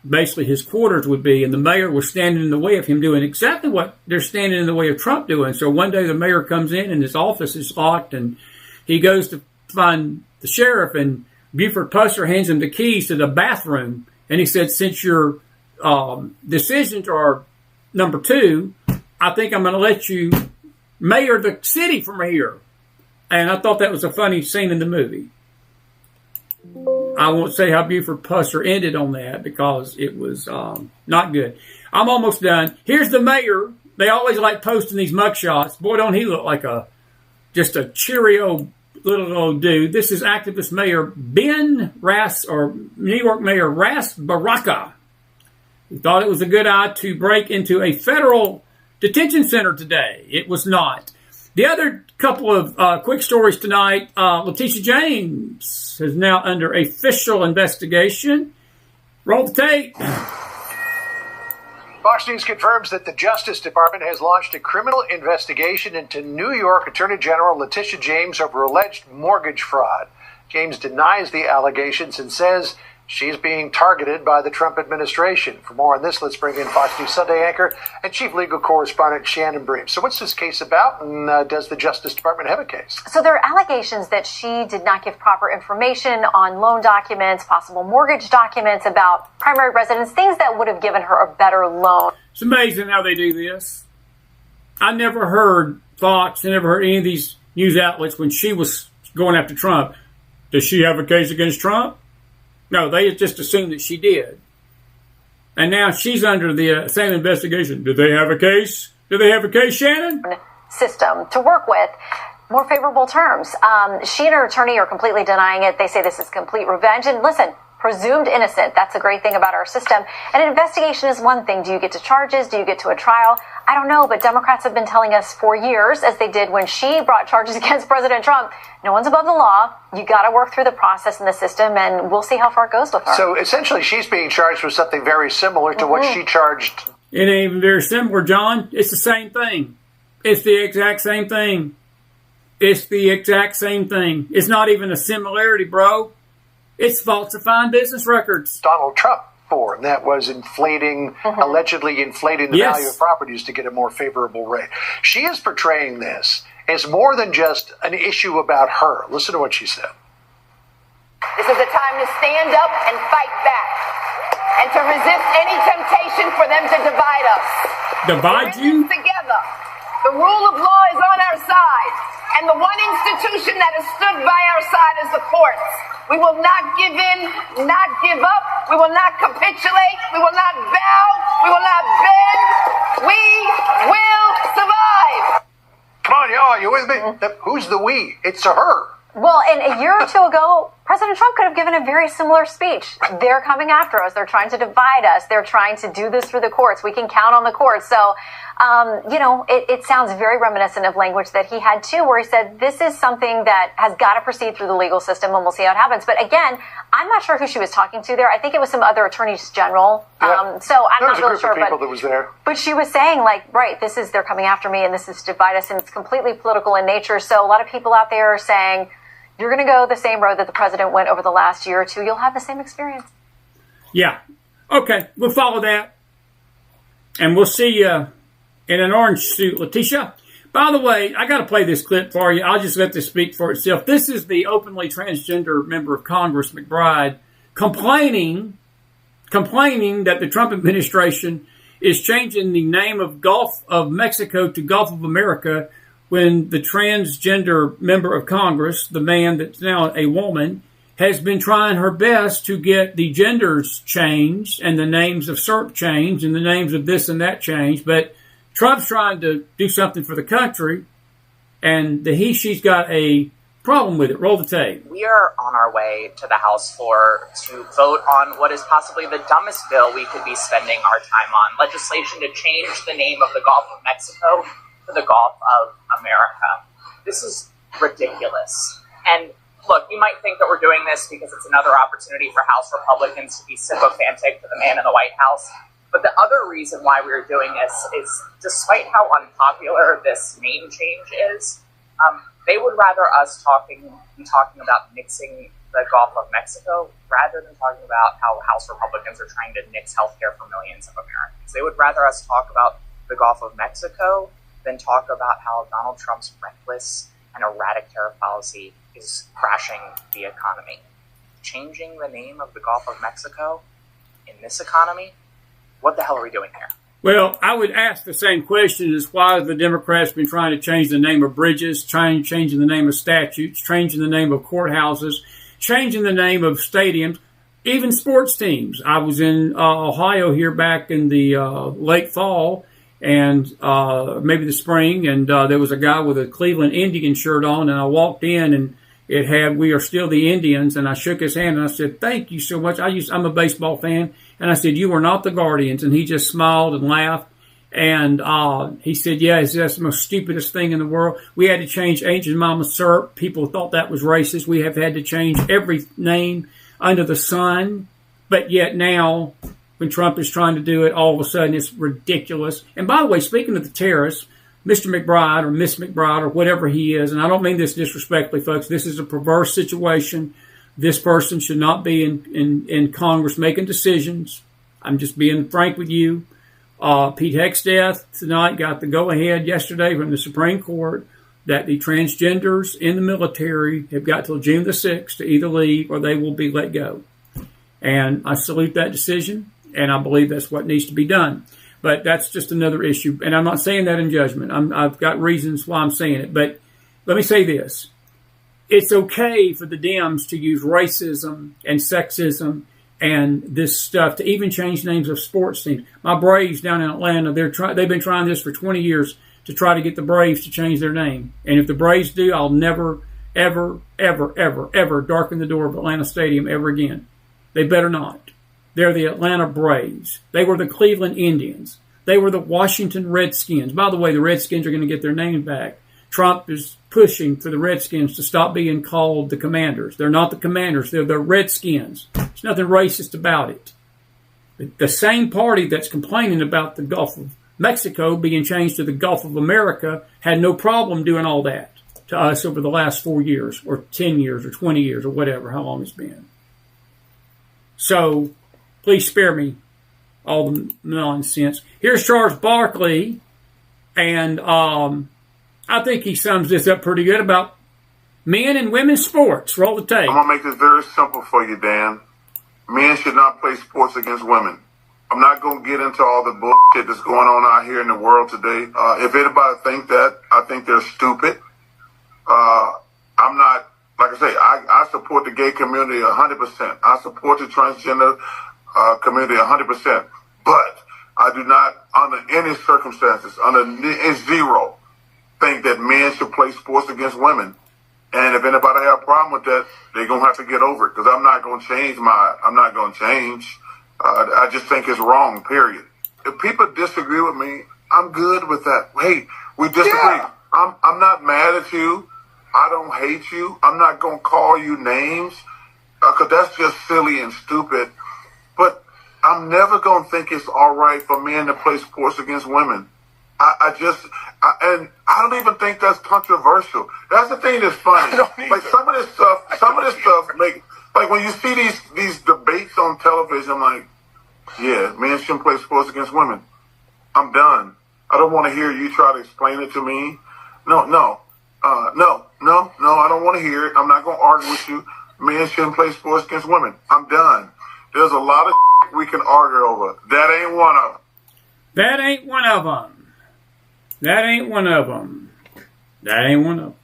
basically his quarters would be, and the mayor was standing in the way of him doing exactly what they're standing in the way of Trump doing. So one day the mayor comes in and his office is locked, and he goes to find the sheriff, and Buford Pusser hands him the keys to the bathroom, and he said, since your decisions are number 2, I think I'm going to let you mayor the city from here. And I thought that was a funny scene in the movie. I won't say how Buford Pusser ended on that because it was not good. I'm almost done. Here's the mayor. They always like posting these mugshots. Boy, don't he look like just a cheerio little old dude. This is activist Mayor New York Mayor Ras Baraka. He thought it was a good idea to break into a federal detention center today. It was not. The other couple of quick stories tonight. Letitia James is now under official investigation. Roll the tape. Fox News confirms that the Justice Department has launched a criminal investigation into New York Attorney General Letitia James over alleged mortgage fraud. James denies the allegations and says she's being targeted by the Trump administration. For more on this, let's bring in Fox News Sunday anchor and chief legal correspondent Shannon Bream. So what's this case about, and does the Justice Department have a case? So there are allegations that she did not give proper information on loan documents, possible mortgage documents about primary residence, things that would have given her a better loan. It's amazing how they do this. I never heard Fox, I never heard any of these news outlets when she was going after Trump. Does she have a case against Trump? No, they just assumed that she did. And now she's under the same investigation. Do they have a case? Do they have a case, Shannon? System to work with more favorable terms. She and her attorney are completely denying it. They say this is complete revenge. And listen, presumed innocent. That's a great thing about our system. And an investigation is one thing. Do you get to charges? Do you get to a trial? I don't know, but Democrats have been telling us for years, as they did when she brought charges against President Trump, no one's above the law. You got to work through the process in the system, and we'll see how far it goes with her. So essentially, she's being charged with something very similar to what she charged. It ain't even very similar, John. It's the same thing. It's the exact same thing. It's the exact same thing. It's not even a similarity, bro. It's falsifying business records. Donald Trump for, and that was allegedly inflating the value of properties to get a more favorable rate. She is portraying this as more than just an issue about her. Listen to what she said. This is a time to stand up and fight back and to resist any temptation for them to divide us. Divide you? Together. The rule of law is on our side, and the one institution that has stood by our side is the courts. We will not give in, not give up. We will not capitulate. We will not bow. We will not bend. We will survive. Come on, y'all, are you with me? Who's the we? It's a her. Well, and a year or two ago, President Trump could have given a very similar speech. They're coming after us. They're trying to divide us. They're trying to do this through the courts. We can count on the courts. So, it sounds very reminiscent of language that he had too, where he said, this is something that has got to proceed through the legal system, and we'll see how it happens. But again, I'm not sure who she was talking to there. I think it was some other attorneys general. Yeah. So I'm not really sure. That was there. But she was saying, they're coming after me, and this is to divide us, and it's completely political in nature. So a lot of people out there are saying, you're going to go the same road that the president went over the last year or two. You'll have the same experience. Yeah. Okay. We'll follow that. And we'll see you in an orange suit, Letitia. By the way, I got to play this clip for you. I'll just let this speak for itself. This is the openly transgender member of Congress, McBride, complaining that the Trump administration is changing the name of Gulf of Mexico to Gulf of America, when the transgender member of Congress, the man that's now a woman, has been trying her best to get the genders changed and the names of CERP changed and the names of this and that changed. But Trump's trying to do something for the country, and she's got a problem with it. Roll the tape. We are on our way to the House floor to vote on what is possibly the dumbest bill we could be spending our time on, legislation to change the name of the Gulf of Mexico to the Gulf of America. This is ridiculous. And look, you might think that we're doing this because it's another opportunity for House Republicans to be sycophantic to the man in the White House. But the other reason why we're doing this is, despite how unpopular this name change is, they would rather us be talking about nixing the Gulf of Mexico rather than talking about how House Republicans are trying to nix healthcare for millions of Americans. They would rather us talk about the Gulf of Mexico than talk about how Donald Trump's reckless and erratic tariff policy is crashing the economy. Changing the name of the Gulf of Mexico in this economy? What the hell are we doing here? Well, I would ask the same question as why the Democrats have been trying to change the name of bridges, changing the name of statutes, changing the name of courthouses, changing the name of stadiums, even sports teams. I was in Ohio here back in the late fall and maybe the spring, and there was a guy with a Cleveland Indian shirt on, and I walked in and it had "We Are Still the Indians," and I shook his hand and I said, "Thank you so much." I'm a baseball fan, and I said, "You are not the Guardians," and he just smiled and laughed. And he said, "Yeah, that's the most stupidest thing in the world. We had to change Ancient Mama Syrup. People thought that was racist. We have had to change every name under the sun. But yet now, when Trump is trying to do it, all of a sudden it's ridiculous." And by the way, speaking of the terrorists, Mr. McBride or Miss McBride or whatever he is, and I don't mean this disrespectfully, folks, this is a perverse situation. This person should not be in Congress making decisions. I'm just being frank with you. Pete Heck's death tonight got the go-ahead yesterday from the Supreme Court that the transgenders in the military have got till June the 6th to either leave or they will be let go. And I salute that decision, and I believe that's what needs to be done. But that's just another issue. And I'm not saying that in judgment. I've got reasons why I'm saying it. But let me say this. It's okay for the Dems to use racism and sexism and this stuff to even change names of sports teams. My Braves down in Atlanta, they've been trying this for 20 years to try to get the Braves to change their name. And if the Braves do, I'll never, ever, ever, ever, ever darken the door of Atlanta Stadium ever again. They better not. They're the Atlanta Braves. They were the Cleveland Indians. They were the Washington Redskins. By the way, the Redskins are going to get their name back. Trump is pushing for the Redskins to stop being called the Commanders. They're not the Commanders. They're the Redskins. There's nothing racist about it. The same party that's complaining about the Gulf of Mexico being changed to the Gulf of America had no problem doing all that to us over the last 4 years or 10 years or 20 years or whatever, how long it's been. So please spare me all the nonsense. Here's Charles Barkley, and I think he sums this up pretty good about men and women's sports. Roll the tape. I'm going to make this very simple for you, Dan. Men should not play sports against women. I'm not going to get into all the bullshit that's going on out here in the world today. If anybody think that, I think they're stupid. I'm not, like I say, I support the gay community 100%. I support the transgender community 100%. But I do not, under any circumstances, under zero, think that men should play sports against women. And if anybody have a problem with that, they're going to have to get over it, because I'm not going to change I'm not going to change. I just think it's wrong, period. If people disagree with me, I'm good with that. Hey, we disagree. Yeah. I'm not mad at you. I don't hate you. I'm not going to call you names, because that's just silly and stupid. But I'm never going to think it's all right for men to play sports against women. And I don't even think that's controversial. That's the thing that's funny. Like some of this stuff make, like when you see these debates on television, like, yeah, men shouldn't play sports against women. I'm done. I don't want to hear you try to explain it to me. No, I don't want to hear it. I'm not going to argue with you. Men shouldn't play sports against women. I'm done. There's a lot of we can argue over. That ain't one of them. That ain't one of them. That ain't one of them. That ain't one of them.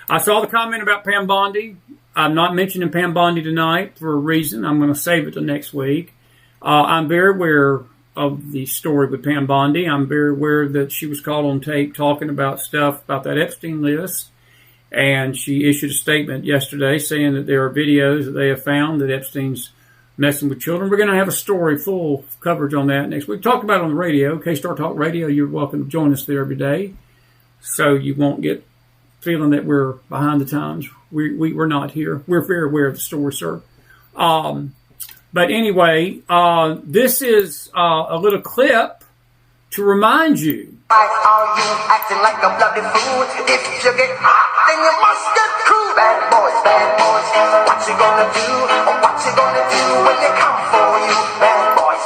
I saw the comment about Pam Bondi. I'm not mentioning Pam Bondi tonight for a reason. I'm going to save it till next week. I'm very aware of the story with Pam Bondi. I'm very aware that she was caught on tape talking about stuff about that Epstein list. And she issued a statement yesterday saying that there are videos that they have found that Epstein's messing with children. We're going to have a story, full coverage on that next week. Talk about it on the radio, K-Star Talk Radio. You're welcome to join us there every day, so you won't get feeling that we're behind the times. We're not here. We're very aware of the story, sir. But anyway, this is a little clip to remind you. Why are you acting like a bloody fool? If you get hot, then you must get cool. Bad boys, what you gonna do? Or what you gonna do when they come for you? Bad boys,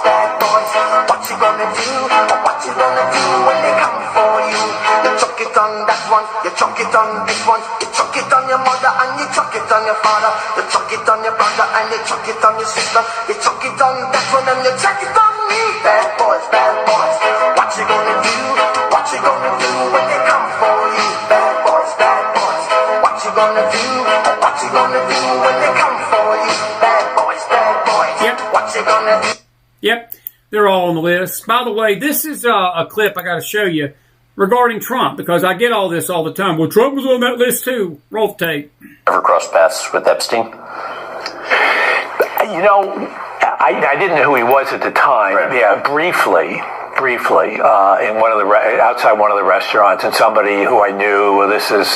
what you gonna do? Or what you gonna do when they come for you? You chuck it on that one, you chuck it on this one, you chuck it on your mother and you chuck it on your father, you chuck it on your brother and you chuck it on your sister, you chuck it on that one and you chuck it on me. Bad boys, what you gonna do? What you gonna do when they come for you? Bad boys, what you gonna do? What you gonna do when they come for gonna do? Yep, they're all on the list. By the way, this is a clip I got to show you regarding Trump, because I get all this all the time. Well, Trump was on that list too. Roll the tape. Ever crossed paths with Epstein? You know, I didn't know who he was at the time. Right. Yeah, briefly, in one of the outside one of the restaurants, and somebody who I knew. Well, this is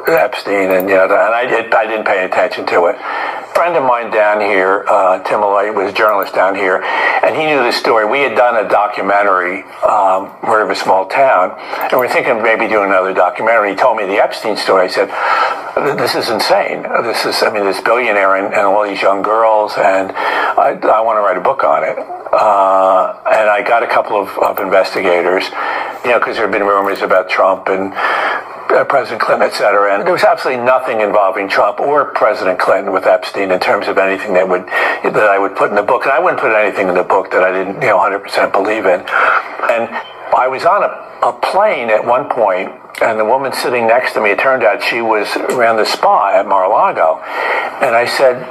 Epstein, and and I didn't pay attention to it. A friend of mine down here, Tim Malloy, was a journalist down here, and he knew the story. We had done a documentary, Murder of a Small Town, and we were thinking of maybe doing another documentary. He told me the Epstein story. I said, this is insane. This billionaire and all these young girls, and I want to write a book on it. And I got a couple of investigators, because there have been rumors about Trump and President Clinton, et cetera. And there was absolutely nothing involving Trump or President Clinton with Epstein in terms of anything that I would put in the book. And I wouldn't put anything in the book that I didn't 100% believe in. And I was on a plane at one point, and the woman sitting next to me, it turned out she ran the spa at Mar-a-Lago. And I said,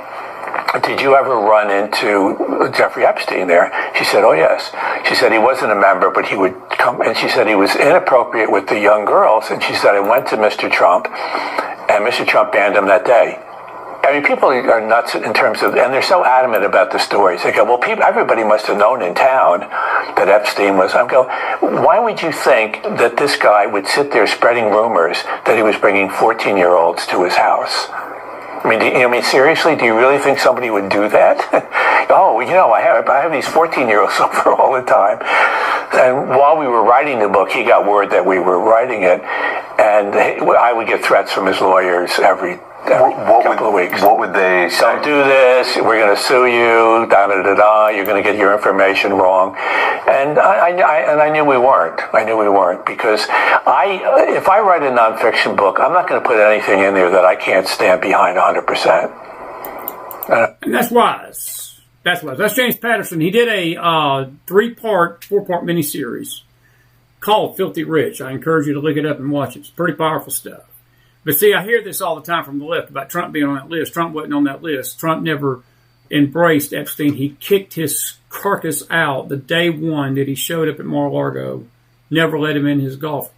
did you ever run into Jeffrey Epstein there? She said, oh, yes. She said he wasn't a member, but he would come. And she said he was inappropriate with the young girls. And she said, I went to Mr. Trump, and Mr. Trump banned him that day. I mean, people are nuts in terms of, and they're so adamant about the stories. They go, well, everybody must have known in town that Epstein was. I go, why would you think that this guy would sit there spreading rumors that he was bringing 14-year-olds to his house? I mean, seriously, do you really think somebody would do that? I have these 14-year-olds over all the time. And while we were writing the book, he got word that we were writing it, and I would get threats from his lawyers every couple of weeks. What would they say? Don't do this. We're going to sue you. Da-da-da-da. You're going to get your information wrong. And I knew we weren't. I knew we weren't, because if I write a nonfiction book, I'm not going to put anything in there that I can't stand behind 100%. And that's wise. That's James Patterson. He did a 4-part miniseries called Filthy Rich. I encourage you to look it up and watch it. It's pretty powerful stuff. But see, I hear this all the time from the left about Trump being on that list. Trump wasn't on that list. Trump never embraced Epstein. He kicked his carcass out the day one that he showed up at Mar-a-Lago. Never let him in his golf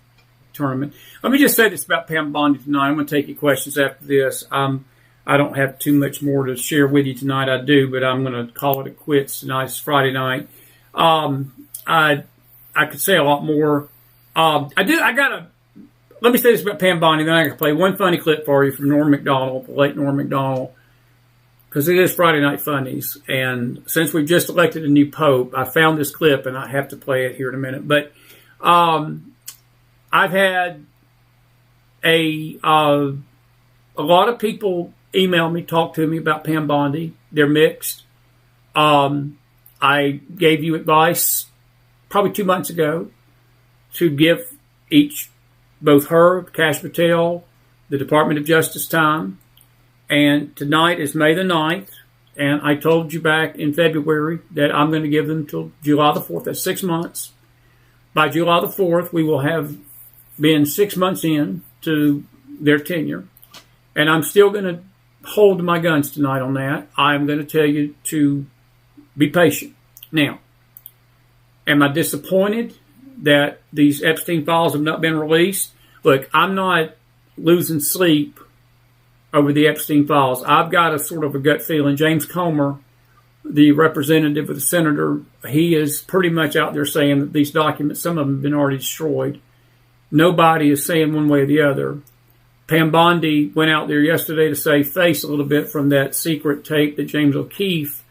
tournament. Let me just say this about Pam Bondi tonight. I'm going to take your questions after this. I don't have too much more to share with you tonight. I do, but I'm going to call it a quits tonight. It's Friday night. I could say a lot more. Let me say this about Pam Bondi, then I can play one funny clip for you from Norm McDonald, the late Norm McDonald, because it is Friday Night Funnies. And since we've just elected a new pope, I found this clip, and I have to play it here in a minute. But I've had a lot of people email me, talk to me about Pam Bondi. They're mixed. I gave you advice probably 2 months ago to give both her, Cash Patel, the Department of Justice time, and tonight is May the 9th, and I told you back in February that I'm going to give them till July the 4th. That's 6 months. By July the 4th, we will have been 6 months in to their tenure, and I'm still going to hold my guns tonight on that. I'm going to tell you to be patient. Now, am I disappointed that these Epstein files have not been released? Look, I'm not losing sleep over the Epstein files. I've got a sort of a gut feeling. James Comer, the representative of the senator, he is pretty much out there saying that these documents, some of them have been already destroyed. Nobody is saying one way or the other. Pam Bondi went out there yesterday to save face a little bit from that secret tape that James O'Keefe,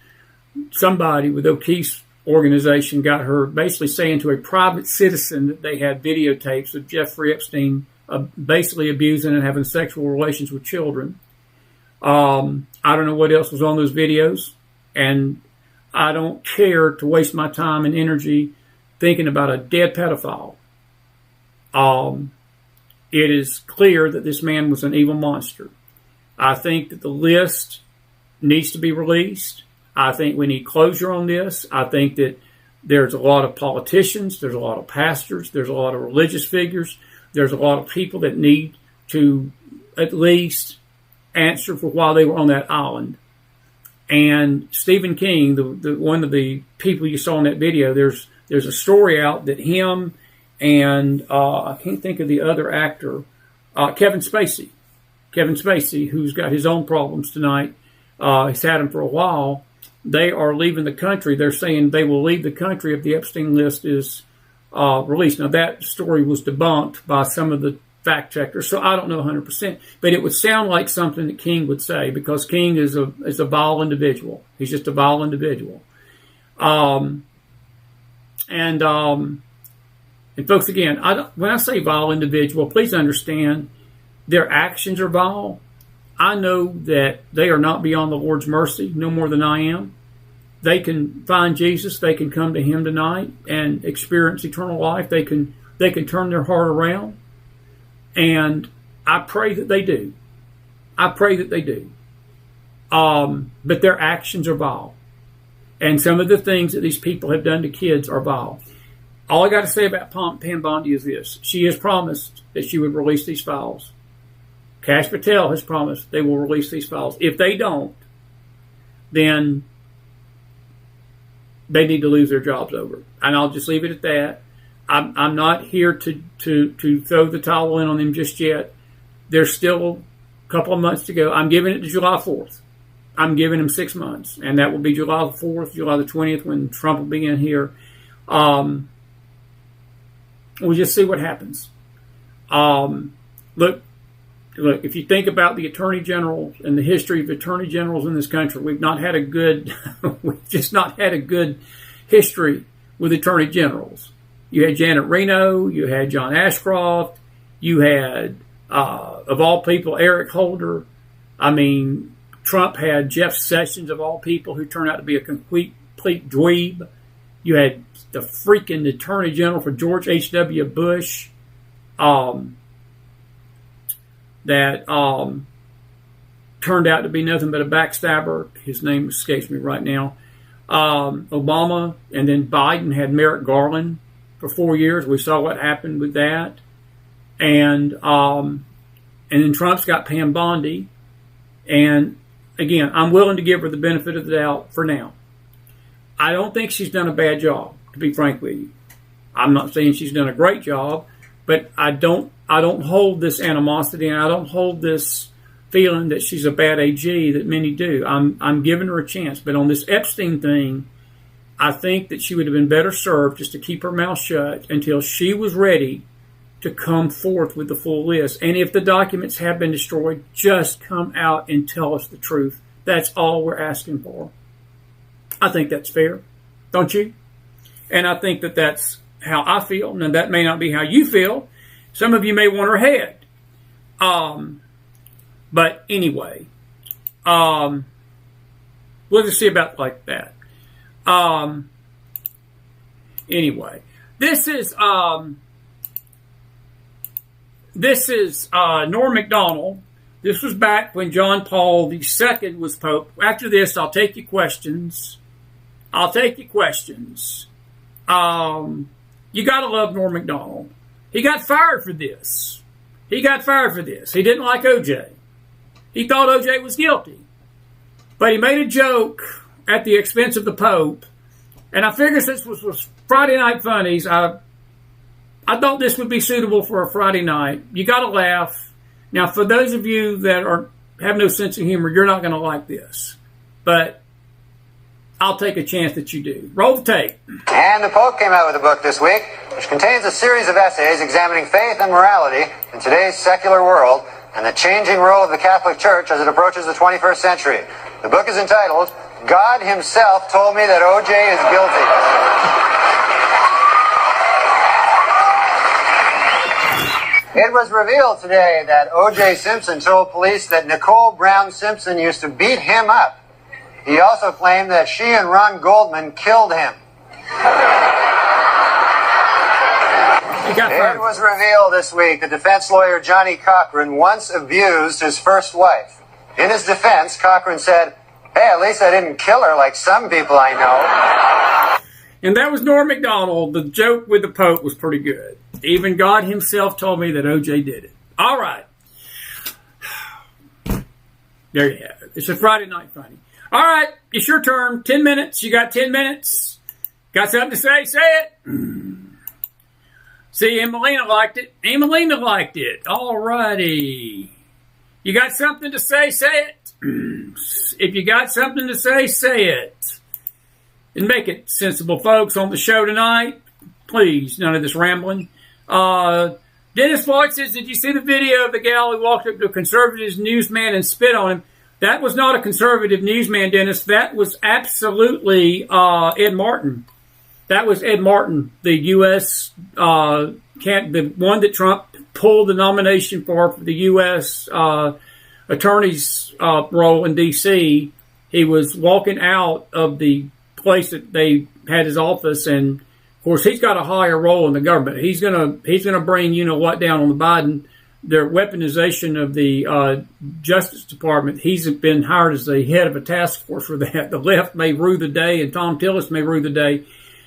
somebody with O'Keefe's organization, got her basically saying to a private citizen that they had videotapes of Jeffrey Epstein basically abusing and having sexual relations with children. I don't know what else was on those videos, and I don't care to waste my time and energy thinking about a dead pedophile. It is clear that this man was an evil monster. I think that the list needs to be released. I think we need closure on this. I think that there's a lot of politicians, there's a lot of pastors, there's a lot of religious figures, there's a lot of people that need to at least answer for why they were on that island. And Stephen King, the one of the people you saw in that video, there's a story out that him and I can't think of the other actor, Kevin Spacey, who's got his own problems tonight. He's had them for a while. They are leaving the country. They're saying they will leave the country if the Epstein list is released. Now, that story was debunked by some of the fact checkers, so I don't know 100%. But it would sound like something that King would say, because King is a vile individual. He's just a vile individual. And folks, again, when I say vile individual, please understand their actions are vile. I know that they are not beyond the Lord's mercy, no more than I am. They can find Jesus. They can come to Him tonight and experience eternal life. They can turn their heart around. And I pray that they do. But their actions are vile. And some of the things that these people have done to kids are vile. All I got to say about Pam Bondi is this. She has promised that she would release these files. Kash Patel has promised they will release these files. If they don't, then they need to lose their jobs over. And I'll just leave it at that. I'm not here to throw the towel in on them just yet. There's still a couple of months to go. I'm giving it to July 4th. I'm giving them 6 months. And that will be July the 4th, July the 20th, when Trump will be in here. We'll just see what happens. Look, if you think about the attorney general and the history of attorney generals in this country, we've just not had a good history with attorney generals. You had Janet Reno, you had John Ashcroft, you had, of all people, Eric Holder. I mean, Trump had Jeff Sessions, of all people, who turned out to be a complete dweeb. You had the freaking attorney general for George H.W. Bush, that turned out to be nothing but a backstabber. His name escapes me right now. Obama, and then Biden had Merrick Garland for 4 years. We saw what happened with that. And then Trump's got Pam Bondi. And again, I'm willing to give her the benefit of the doubt for now. I don't think she's done a bad job, to be frank with you. I'm not saying she's done a great job, but I don't hold this animosity, and I don't hold this feeling that she's a bad AG that many do. I'm giving her a chance. But on this Epstein thing, I think that she would have been better served just to keep her mouth shut until she was ready to come forth with the full list. And if the documents have been destroyed, just come out and tell us the truth. That's all we're asking for. I think that's fair, don't you? And I think that that's how I feel. Now, that may not be how you feel. Some of you may want her head. But anyway, we'll just see about like that. Anyway, this is Norm McDonald. This was back when John Paul II was Pope. After this, I'll take your questions. You gotta love Norm McDonald. He got fired for this. He didn't like OJ. He thought OJ was guilty. But he made a joke at the expense of the Pope. And I figured since this was Friday Night Funnies, I thought this would be suitable for a Friday night. You gotta laugh. Now, for those of you that have no sense of humor, you're not gonna like this. But I'll take a chance that you do. Roll the tape. And the Pope came out with a book this week, which contains a series of essays examining faith and morality in today's secular world and the changing role of the Catholic Church as it approaches the 21st century. The book is entitled, God Himself Told Me That O.J. is Guilty. It was revealed today that O.J. Simpson told police that Nicole Brown Simpson used to beat him up. He also claimed that she and Ron Goldman killed him. It was revealed this week that defense lawyer Johnny Cochran once abused his first wife. In his defense, Cochran said, "Hey, at least I didn't kill her like some people I know." And that was Norm MacDonald. The joke with the Pope was pretty good. Even God Himself told me that OJ did it. All right. There you have it. It's a Friday Night Funny. All right, it's your turn. 10 minutes. You got 10 minutes. Got something to say? Say it. See, Emelina liked it. Emelina liked it. All righty. You got something to say? Say it. If you got something to say, say it. And make it sensible, folks, on the show tonight. Please, none of this rambling. Dennis Floyd says, did you see the video of the gal who walked up to a conservative newsman and spit on him? That was not a conservative newsman, Dennis. That was absolutely Ed Martin. That was Ed Martin, the U.S. The one that Trump pulled the nomination for the U.S. Attorney's role in D.C. He was walking out of the place that they had his office, and of course he's got a higher role in the government. He's gonna bring you know what down on the Biden. Their weaponization of the Justice Department. He's been hired as the head of a task force for that. The left may rue the day, and Tom Tillis may rue the day.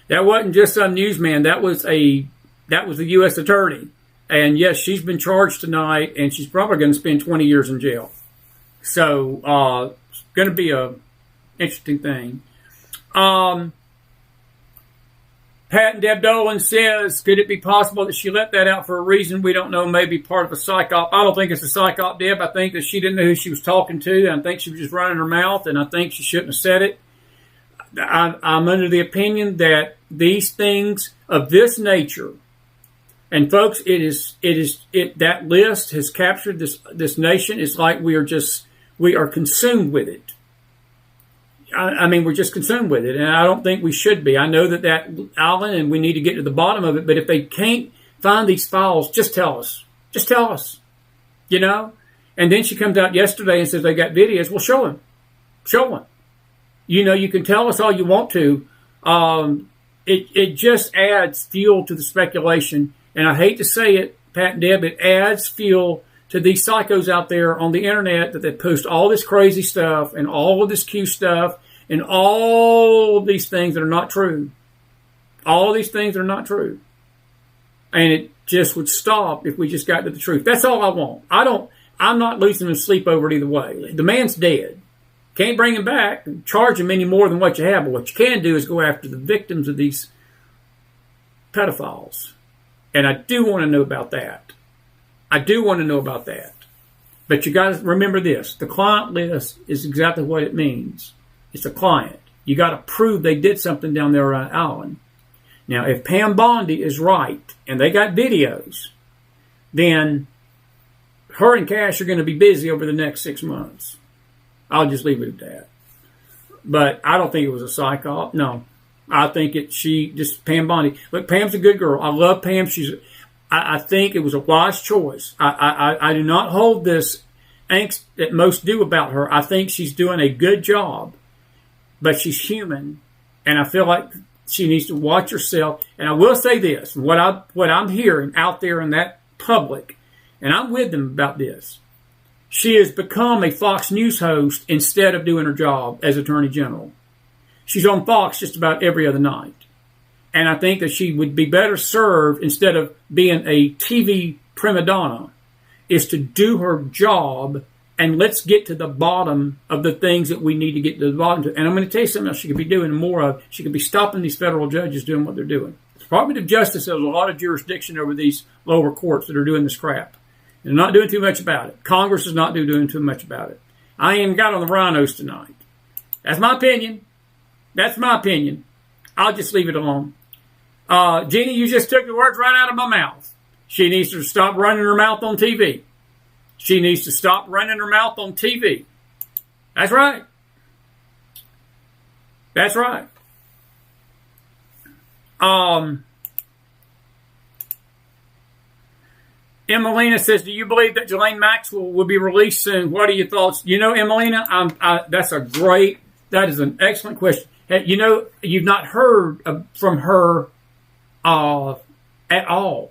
That wasn't just some newsman. That was the U.S. attorney. And yes, she's been charged tonight, and she's probably going to spend 20 years in jail. So it's going to be a interesting thing. Pat and Deb Dolan says, could it be possible that she let that out for a reason we don't know, maybe part of a psych op? I don't think it's a psych op, Deb. I think that she didn't know who she was talking to. I think she was just running her mouth, and I think she shouldn't have said it. I'm under the opinion that these things of this nature, and folks, that list has captured this nation. It's like we are consumed with it. I mean, we're just consumed with it, and I don't think we should be. I know that Alan, and we need to get to the bottom of it, but if they can't find these files, just tell us. Just tell us, you know? And then she comes out yesterday and says they got videos. Well, show them. Show them. You know, you can tell us all you want to. It just adds fuel to the speculation, and I hate to say it, Pat and Deb, it adds fuel to these psychos out there on the internet that they post all this crazy stuff and all of this Q stuff and all of these things that are not true. All of these things are not true. And it just would stop if we just got to the truth. That's all I want. I'm not losing sleep over it either way. The man's dead. Can't bring him back and charge him any more than what you have. But what you can do is go after the victims of these pedophiles. And I do want to know about that. I do want to know about that. But you got to remember this. The client list is exactly what it means. It's a client. You got to prove they did something down there on Allen. Now, if Pam Bondi is right, and they got videos, then her and Cash are going to be busy over the next 6 months. I'll just leave it at that. But I don't think it was a psych op. No. I think Pam Bondi. Look, Pam's a good girl. I love Pam. I think it was a wise choice. I do not hold this angst that most do about her. I think she's doing a good job, but she's human, and I feel like she needs to watch herself. And I will say this: what I'm hearing out there in that public, and I'm with them about this. She has become a Fox News host instead of doing her job as Attorney General. She's on Fox just about every other night. And I think that she would be better served, instead of being a TV prima donna, is to do her job, and let's get to the bottom of the things that we need to get to the bottom of. And I'm going to tell you something else she could be doing more of. She could be stopping these federal judges doing what they're doing. The Department of Justice has a lot of jurisdiction over these lower courts that are doing this crap. They're not doing too much about it. Congress is not doing too much about it. I ain't got on the rhinos tonight. That's my opinion. That's my opinion. I'll just leave it alone. Jeannie, you just took the words right out of my mouth. She needs to stop running her mouth on TV. She needs to stop running her mouth on TV. That's right. That's right. Emelina says, do you believe that Ghislaine Maxwell will be released soon? What are your thoughts? You know, Emelina, that is an excellent question. You know, you've not heard from her at all.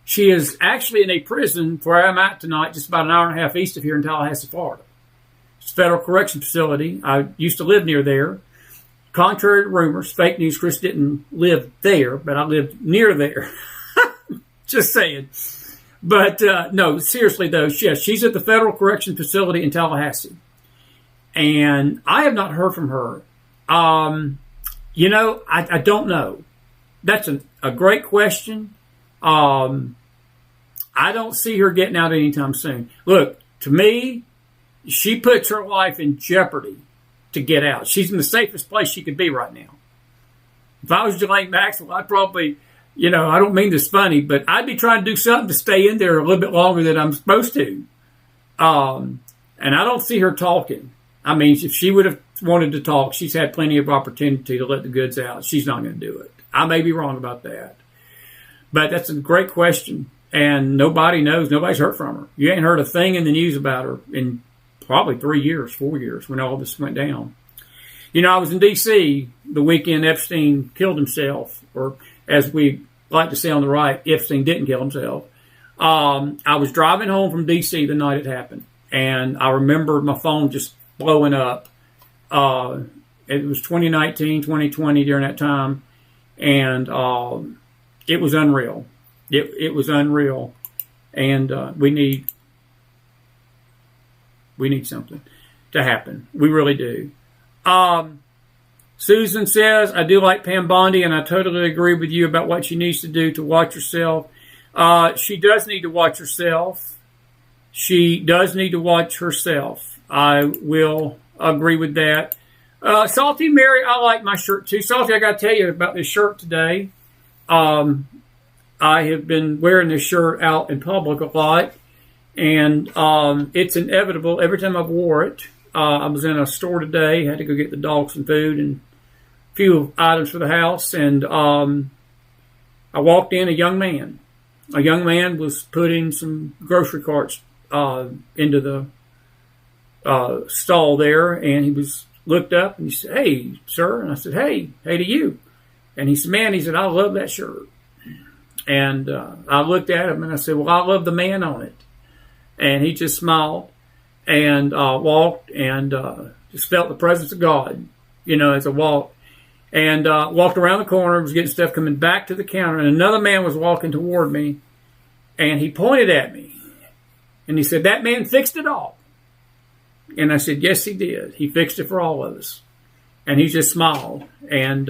She is actually in a prison where I'm at tonight, just about an hour and a half east of here in Tallahassee, Florida. It's a federal correction facility. I used to live near there. Contrary to rumors, fake news, Chris didn't live there, but I lived near there. Just saying. But no, seriously though, yes, she's at the federal correction facility in Tallahassee. and I have not heard from her. You know, I don't know. That's a great question. I don't see her getting out anytime soon. Look, to me, she puts her life in jeopardy to get out. She's in the safest place she could be right now. If I was Ghislaine Maxwell, I'd probably, you know, I don't mean this funny, but I'd be trying to do something to stay in there a little bit longer than I'm supposed to. And I don't see her talking. I mean, if she would have wanted to talk, she's had plenty of opportunity to let the goods out. She's not going to do it. I may be wrong about that. But that's a great question. And nobody knows. Nobody's heard from her. You ain't heard a thing in the news about her in probably 3 years, 4 years when all this went down. You know, I was in D.C. the weekend Epstein killed himself, or as we like to say on the right, Epstein didn't kill himself. I was driving home from D.C. the night it happened, and I remember my phone just blowing up. It was 2019, 2020 during that time, and it was unreal. It was unreal, and we need something to happen. We really do. Susan says, I do like Pam Bondi, and I totally agree with you about what she needs to do to watch herself. She does need to watch herself. She does need to watch herself. I will agree with that. Salty Mary, I like my shirt too. Salty, I got to tell you about this shirt today. I have been wearing this shirt out in public a lot, and it's inevitable. Every time I've wore it, I was in a store today, had to go get the dog some food and a few items for the house, and I walked in, a young man was putting some grocery carts into the stall there, and he looked up and he said, "Hey, sir," and I said, hey to you. And he said, "Man," he said, "I love that shirt." And I looked at him and I said, "Well, I love the man on it." And he just smiled and walked and just felt the presence of God, you know, as I walked. And walked around the corner, was getting stuff, coming back to the counter, and another man was walking toward me, and he pointed at me. And he said, "That man fixed it all." And I said, "Yes, he did. He fixed it for all of us." And he just smiled and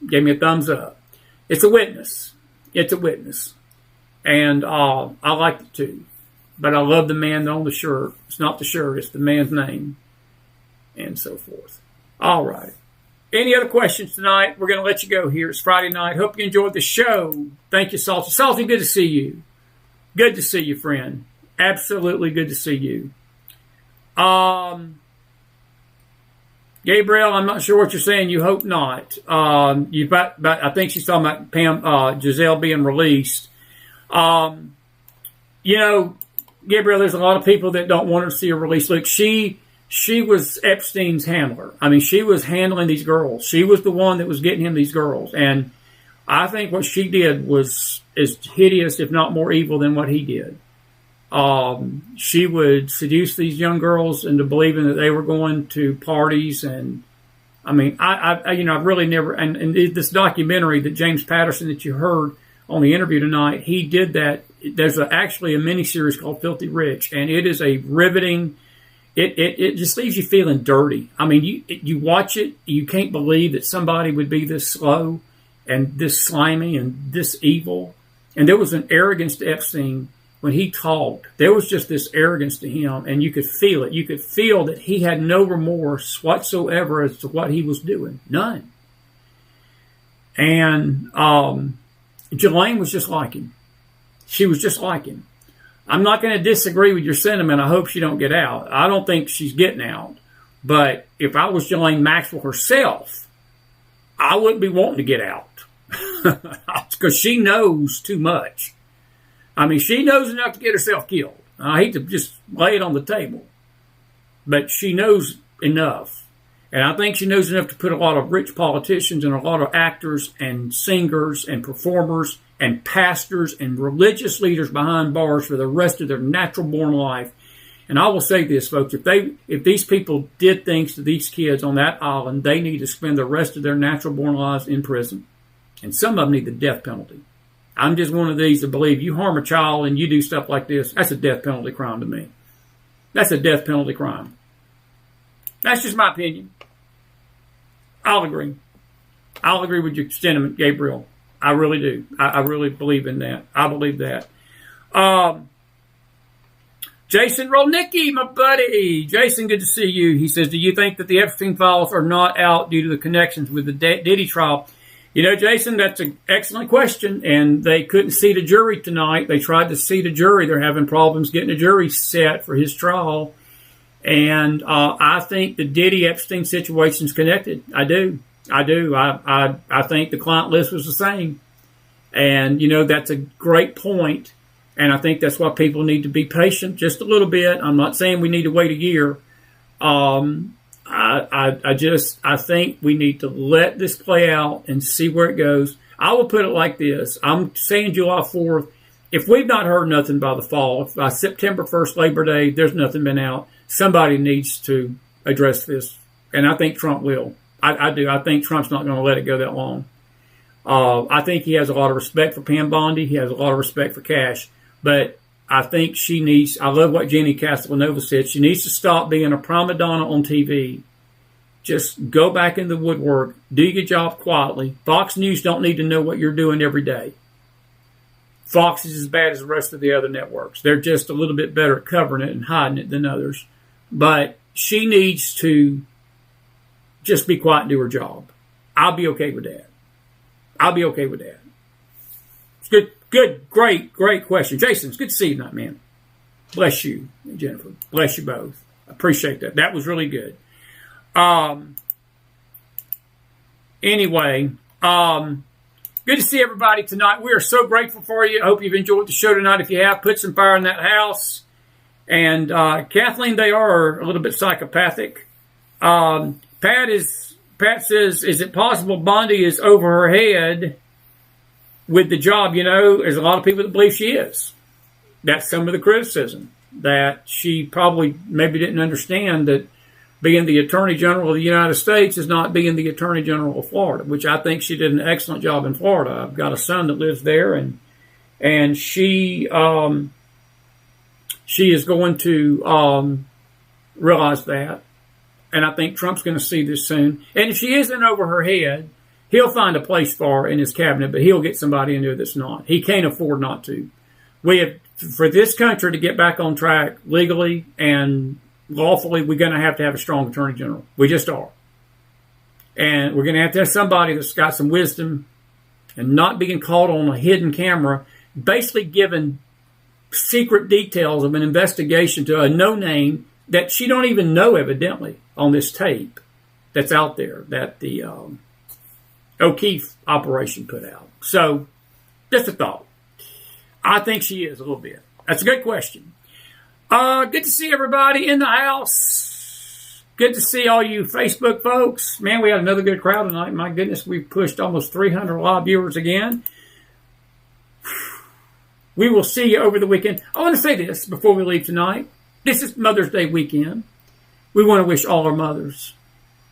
gave me a thumbs up. It's a witness. It's a witness. And I liked it too. But I love the man on the shirt. It's not the shirt, it's the man's name. And so forth. All right. Any other questions tonight? We're going to let you go here. It's Friday night. Hope you enjoyed the show. Thank you, Salty. Salty, good to see you. Good to see you, friend. Absolutely good to see you. Gabriel, I'm not sure what you're saying. You hope not. I think she's talking about Pam, Giselle being released. You know, Gabriel, there's a lot of people that don't want her to see her release. Look, she was Epstein's handler. I mean, she was handling these girls. She was the one that was getting him these girls. And I think what she did was as hideous, if not more evil than what he did. She would seduce these young girls into believing that they were going to parties. And I mean, I've really never, and this documentary that James Patterson that you heard on the interview tonight, he did that. There's actually a miniseries called Filthy Rich, and it is a riveting, it just leaves you feeling dirty. I mean, you watch it, you can't believe that somebody would be this slow and this slimy and this evil. And there was an arrogance to Epstein when he talked. There was just this arrogance to him, and you could feel it. You could feel that he had no remorse whatsoever as to what he was doing. None. And Ghislaine was just like him. She was just like him. I'm not going to disagree with your sentiment. I hope she don't get out. I don't think she's getting out. But if I was Ghislaine Maxwell herself, I wouldn't be wanting to get out. Because she knows too much. I mean, she knows enough to get herself killed. I hate to just lay it on the table. But she knows enough. And I think she knows enough to put a lot of rich politicians and a lot of actors and singers and performers and pastors and religious leaders behind bars for the rest of their natural-born life. And I will say this, folks, if these people did things to these kids on that island, they need to spend the rest of their natural-born lives in prison. And some of them need the death penalty. I'm just one of these that believe you harm a child and you do stuff like this, that's a death penalty crime to me. That's a death penalty crime. That's just my opinion. I'll agree. I'll agree with your sentiment, Gabriel. I really do. I really believe in that. I believe that. Jason Rolnicki, my buddy. Jason, good to see you. He says, do you think that the Epstein files are not out due to the connections with the Diddy trial? You know, Jason, that's an excellent question, and they couldn't seat a jury tonight. They tried to seat a jury. They're having problems getting a jury set for his trial. And I think the Diddy-Epstein situation is connected. I do. I think the client list was the same. And, you know, that's a great point. And I think that's why people need to be patient just a little bit. I'm not saying we need to wait a year. I think we need to let this play out and see where it goes. I will put it like this. I'm saying July 4th. If we've not heard nothing by the fall, if by September 1st, Labor Day, there's nothing been out, somebody needs to address this. And I think Trump will. I do. I think Trump's not going to let it go that long. I think he has a lot of respect for Pam Bondi. He has a lot of respect for Cash. But I think she needs, I love what Jenny Castellanova said, she needs to stop being a prima donna on TV. Just go back in the woodwork, do your job quietly. Fox News don't need to know what you're doing every day. Fox is as bad as the rest of the other networks. They're just a little bit better at covering it and hiding it than others. But she needs to just be quiet and do her job. I'll be okay with that. It's good, great question. Jason, it's good to see you tonight, man. Bless you, Jennifer. Bless you both. I appreciate that. That was really good. Anyway, good to see everybody tonight. We are so grateful for you. I hope you've enjoyed the show tonight. If you have, put some fire in that house. And Kathleen, they are a little bit psychopathic. Pat says, is it possible Bondi is over her head with the job? You know, there's a lot of people that believe she is. That's some of the criticism, that she probably maybe didn't understand that being the Attorney General of the United States is not being the Attorney General of Florida, which I think she did an excellent job in Florida. I've got a son that lives there, and she is going to realize that. And I think Trump's going to see this soon. And if she isn't over her head, he'll find a place for her in his cabinet, but he'll get somebody in there that's not. He can't afford not to. We have, for this country to get back on track legally and lawfully, we're going to have a strong Attorney General. We just are. And we're going to have somebody that's got some wisdom and not being caught on a hidden camera, basically giving secret details of an investigation to a no-name that she don't even know, evidently, on this tape that's out there that the O'Keefe operation put out. So, just a thought. I think she is a little bit. That's a good question. Good to see everybody in the house. Good to see all you Facebook folks. Man, we had another good crowd tonight. My goodness, we pushed almost 300 live viewers again. We will see you over the weekend. I want to say this before we leave tonight. This is Mother's Day weekend. We want to wish all our mothers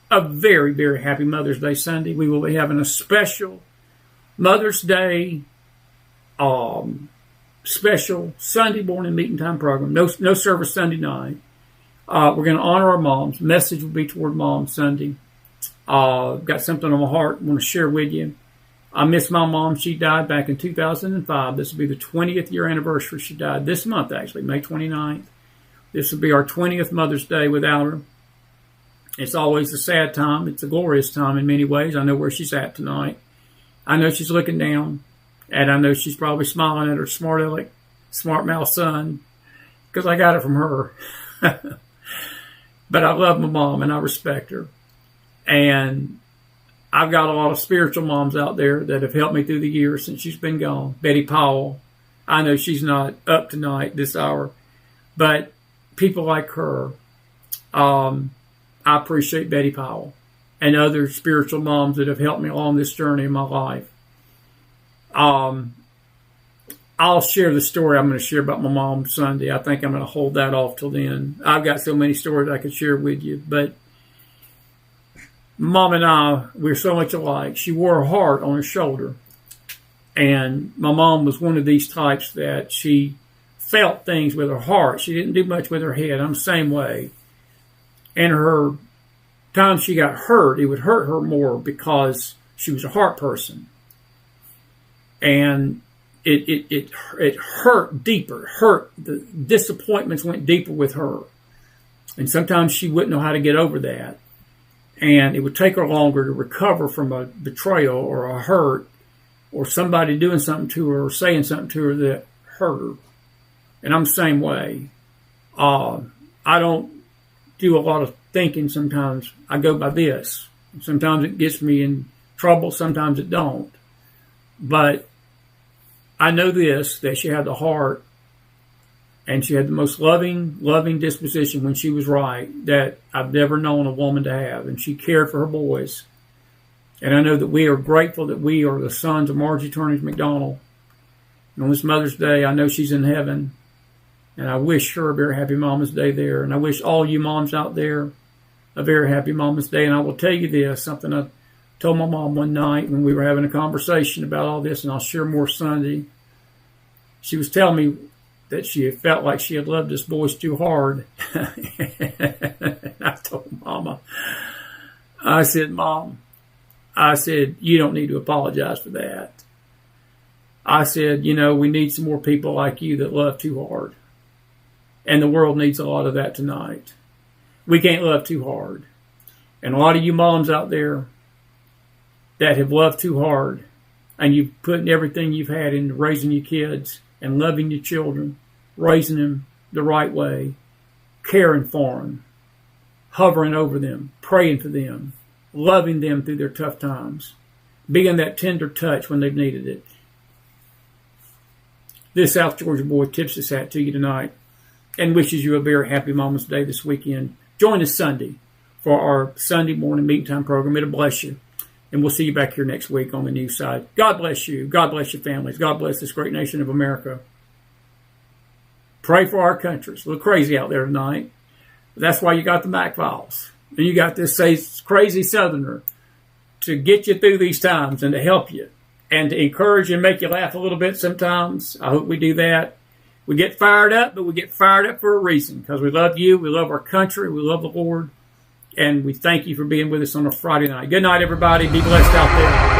a very, very happy Mother's Day Sunday. We will be having a special Mother's Day special Sunday morning meeting time program. No service Sunday night. We're going to honor our moms. Message will be toward Mom Sunday. Got something on my heart I want to share with you. I miss my mom. She died back in 2005. This will be the 20th year anniversary. She died this month, actually, May 29th. This will be our 20th Mother's Day without her. It's always a sad time. It's a glorious time in many ways. I know where she's at tonight. I know she's looking down. And I know she's probably smiling at her smart mouth son, because I got it from her. But I love my mom and I respect her. And I've got a lot of spiritual moms out there that have helped me through the years since she's been gone. Betty Powell. I know she's not up tonight this hour. But people like her, I appreciate Betty Powell and other spiritual moms that have helped me along this journey in my life. I'll share the story I'm going to share about my mom Sunday. I think I'm going to hold that off till then. I've got so many stories I could share with you, but Mom and I, we're so much alike. She wore her heart on her shoulder, and my mom was one of these types that she felt things with her heart. She didn't do much with her head. I'm the same way. And her times she got hurt, it would hurt her more because she was a heart person. And it hurt deeper. The disappointments went deeper with her. And sometimes she wouldn't know how to get over that. And it would take her longer to recover from a betrayal or a hurt or somebody doing something to her or saying something to her that hurt her. And I'm the same way. I don't do a lot of thinking sometimes. I go by this. Sometimes it gets me in trouble. Sometimes it don't. But I know this, that she had the heart and she had the most loving disposition when she was right that I've never known a woman to have. And she cared for her boys. And I know that we are grateful that we are the sons of Margie Turnage McDonald. And on this Mother's Day, I know she's in heaven. And I wish her a very happy Mama's Day there. And I wish all you moms out there a very happy Mama's Day. And I will tell you this, something I told my mom one night when we were having a conversation about all this, and I'll share more Sunday. She was telling me that she had felt like she had loved us boys too hard. I told Mama, I said, Mom, you don't need to apologize for that. I said, we need some more people like you that love too hard. And the world needs a lot of that tonight. We can't love too hard. And a lot of you moms out there that have loved too hard, and you've put everything you've had into raising your kids and loving your children, raising them the right way, caring for them, hovering over them, praying for them, loving them through their tough times, being that tender touch when they've needed it. This South Georgia boy tips his hat to you tonight and wishes you a very happy Mama's Day this weekend. Join us Sunday for our Sunday morning meeting time program. It'll bless you. And we'll see you back here next week on the news side. God bless you. God bless your families. God bless this great nation of America. Pray for our country. It's a little crazy out there tonight. But that's why you got the Mac Files. And you got this crazy Southerner to get you through these times and to help you and to encourage you and make you laugh a little bit sometimes. I hope we do that. We get fired up, but we get fired up for a reason, because we love you, we love our country, we love the Lord, and we thank you for being with us on a Friday night. Good night, everybody. Be blessed out there.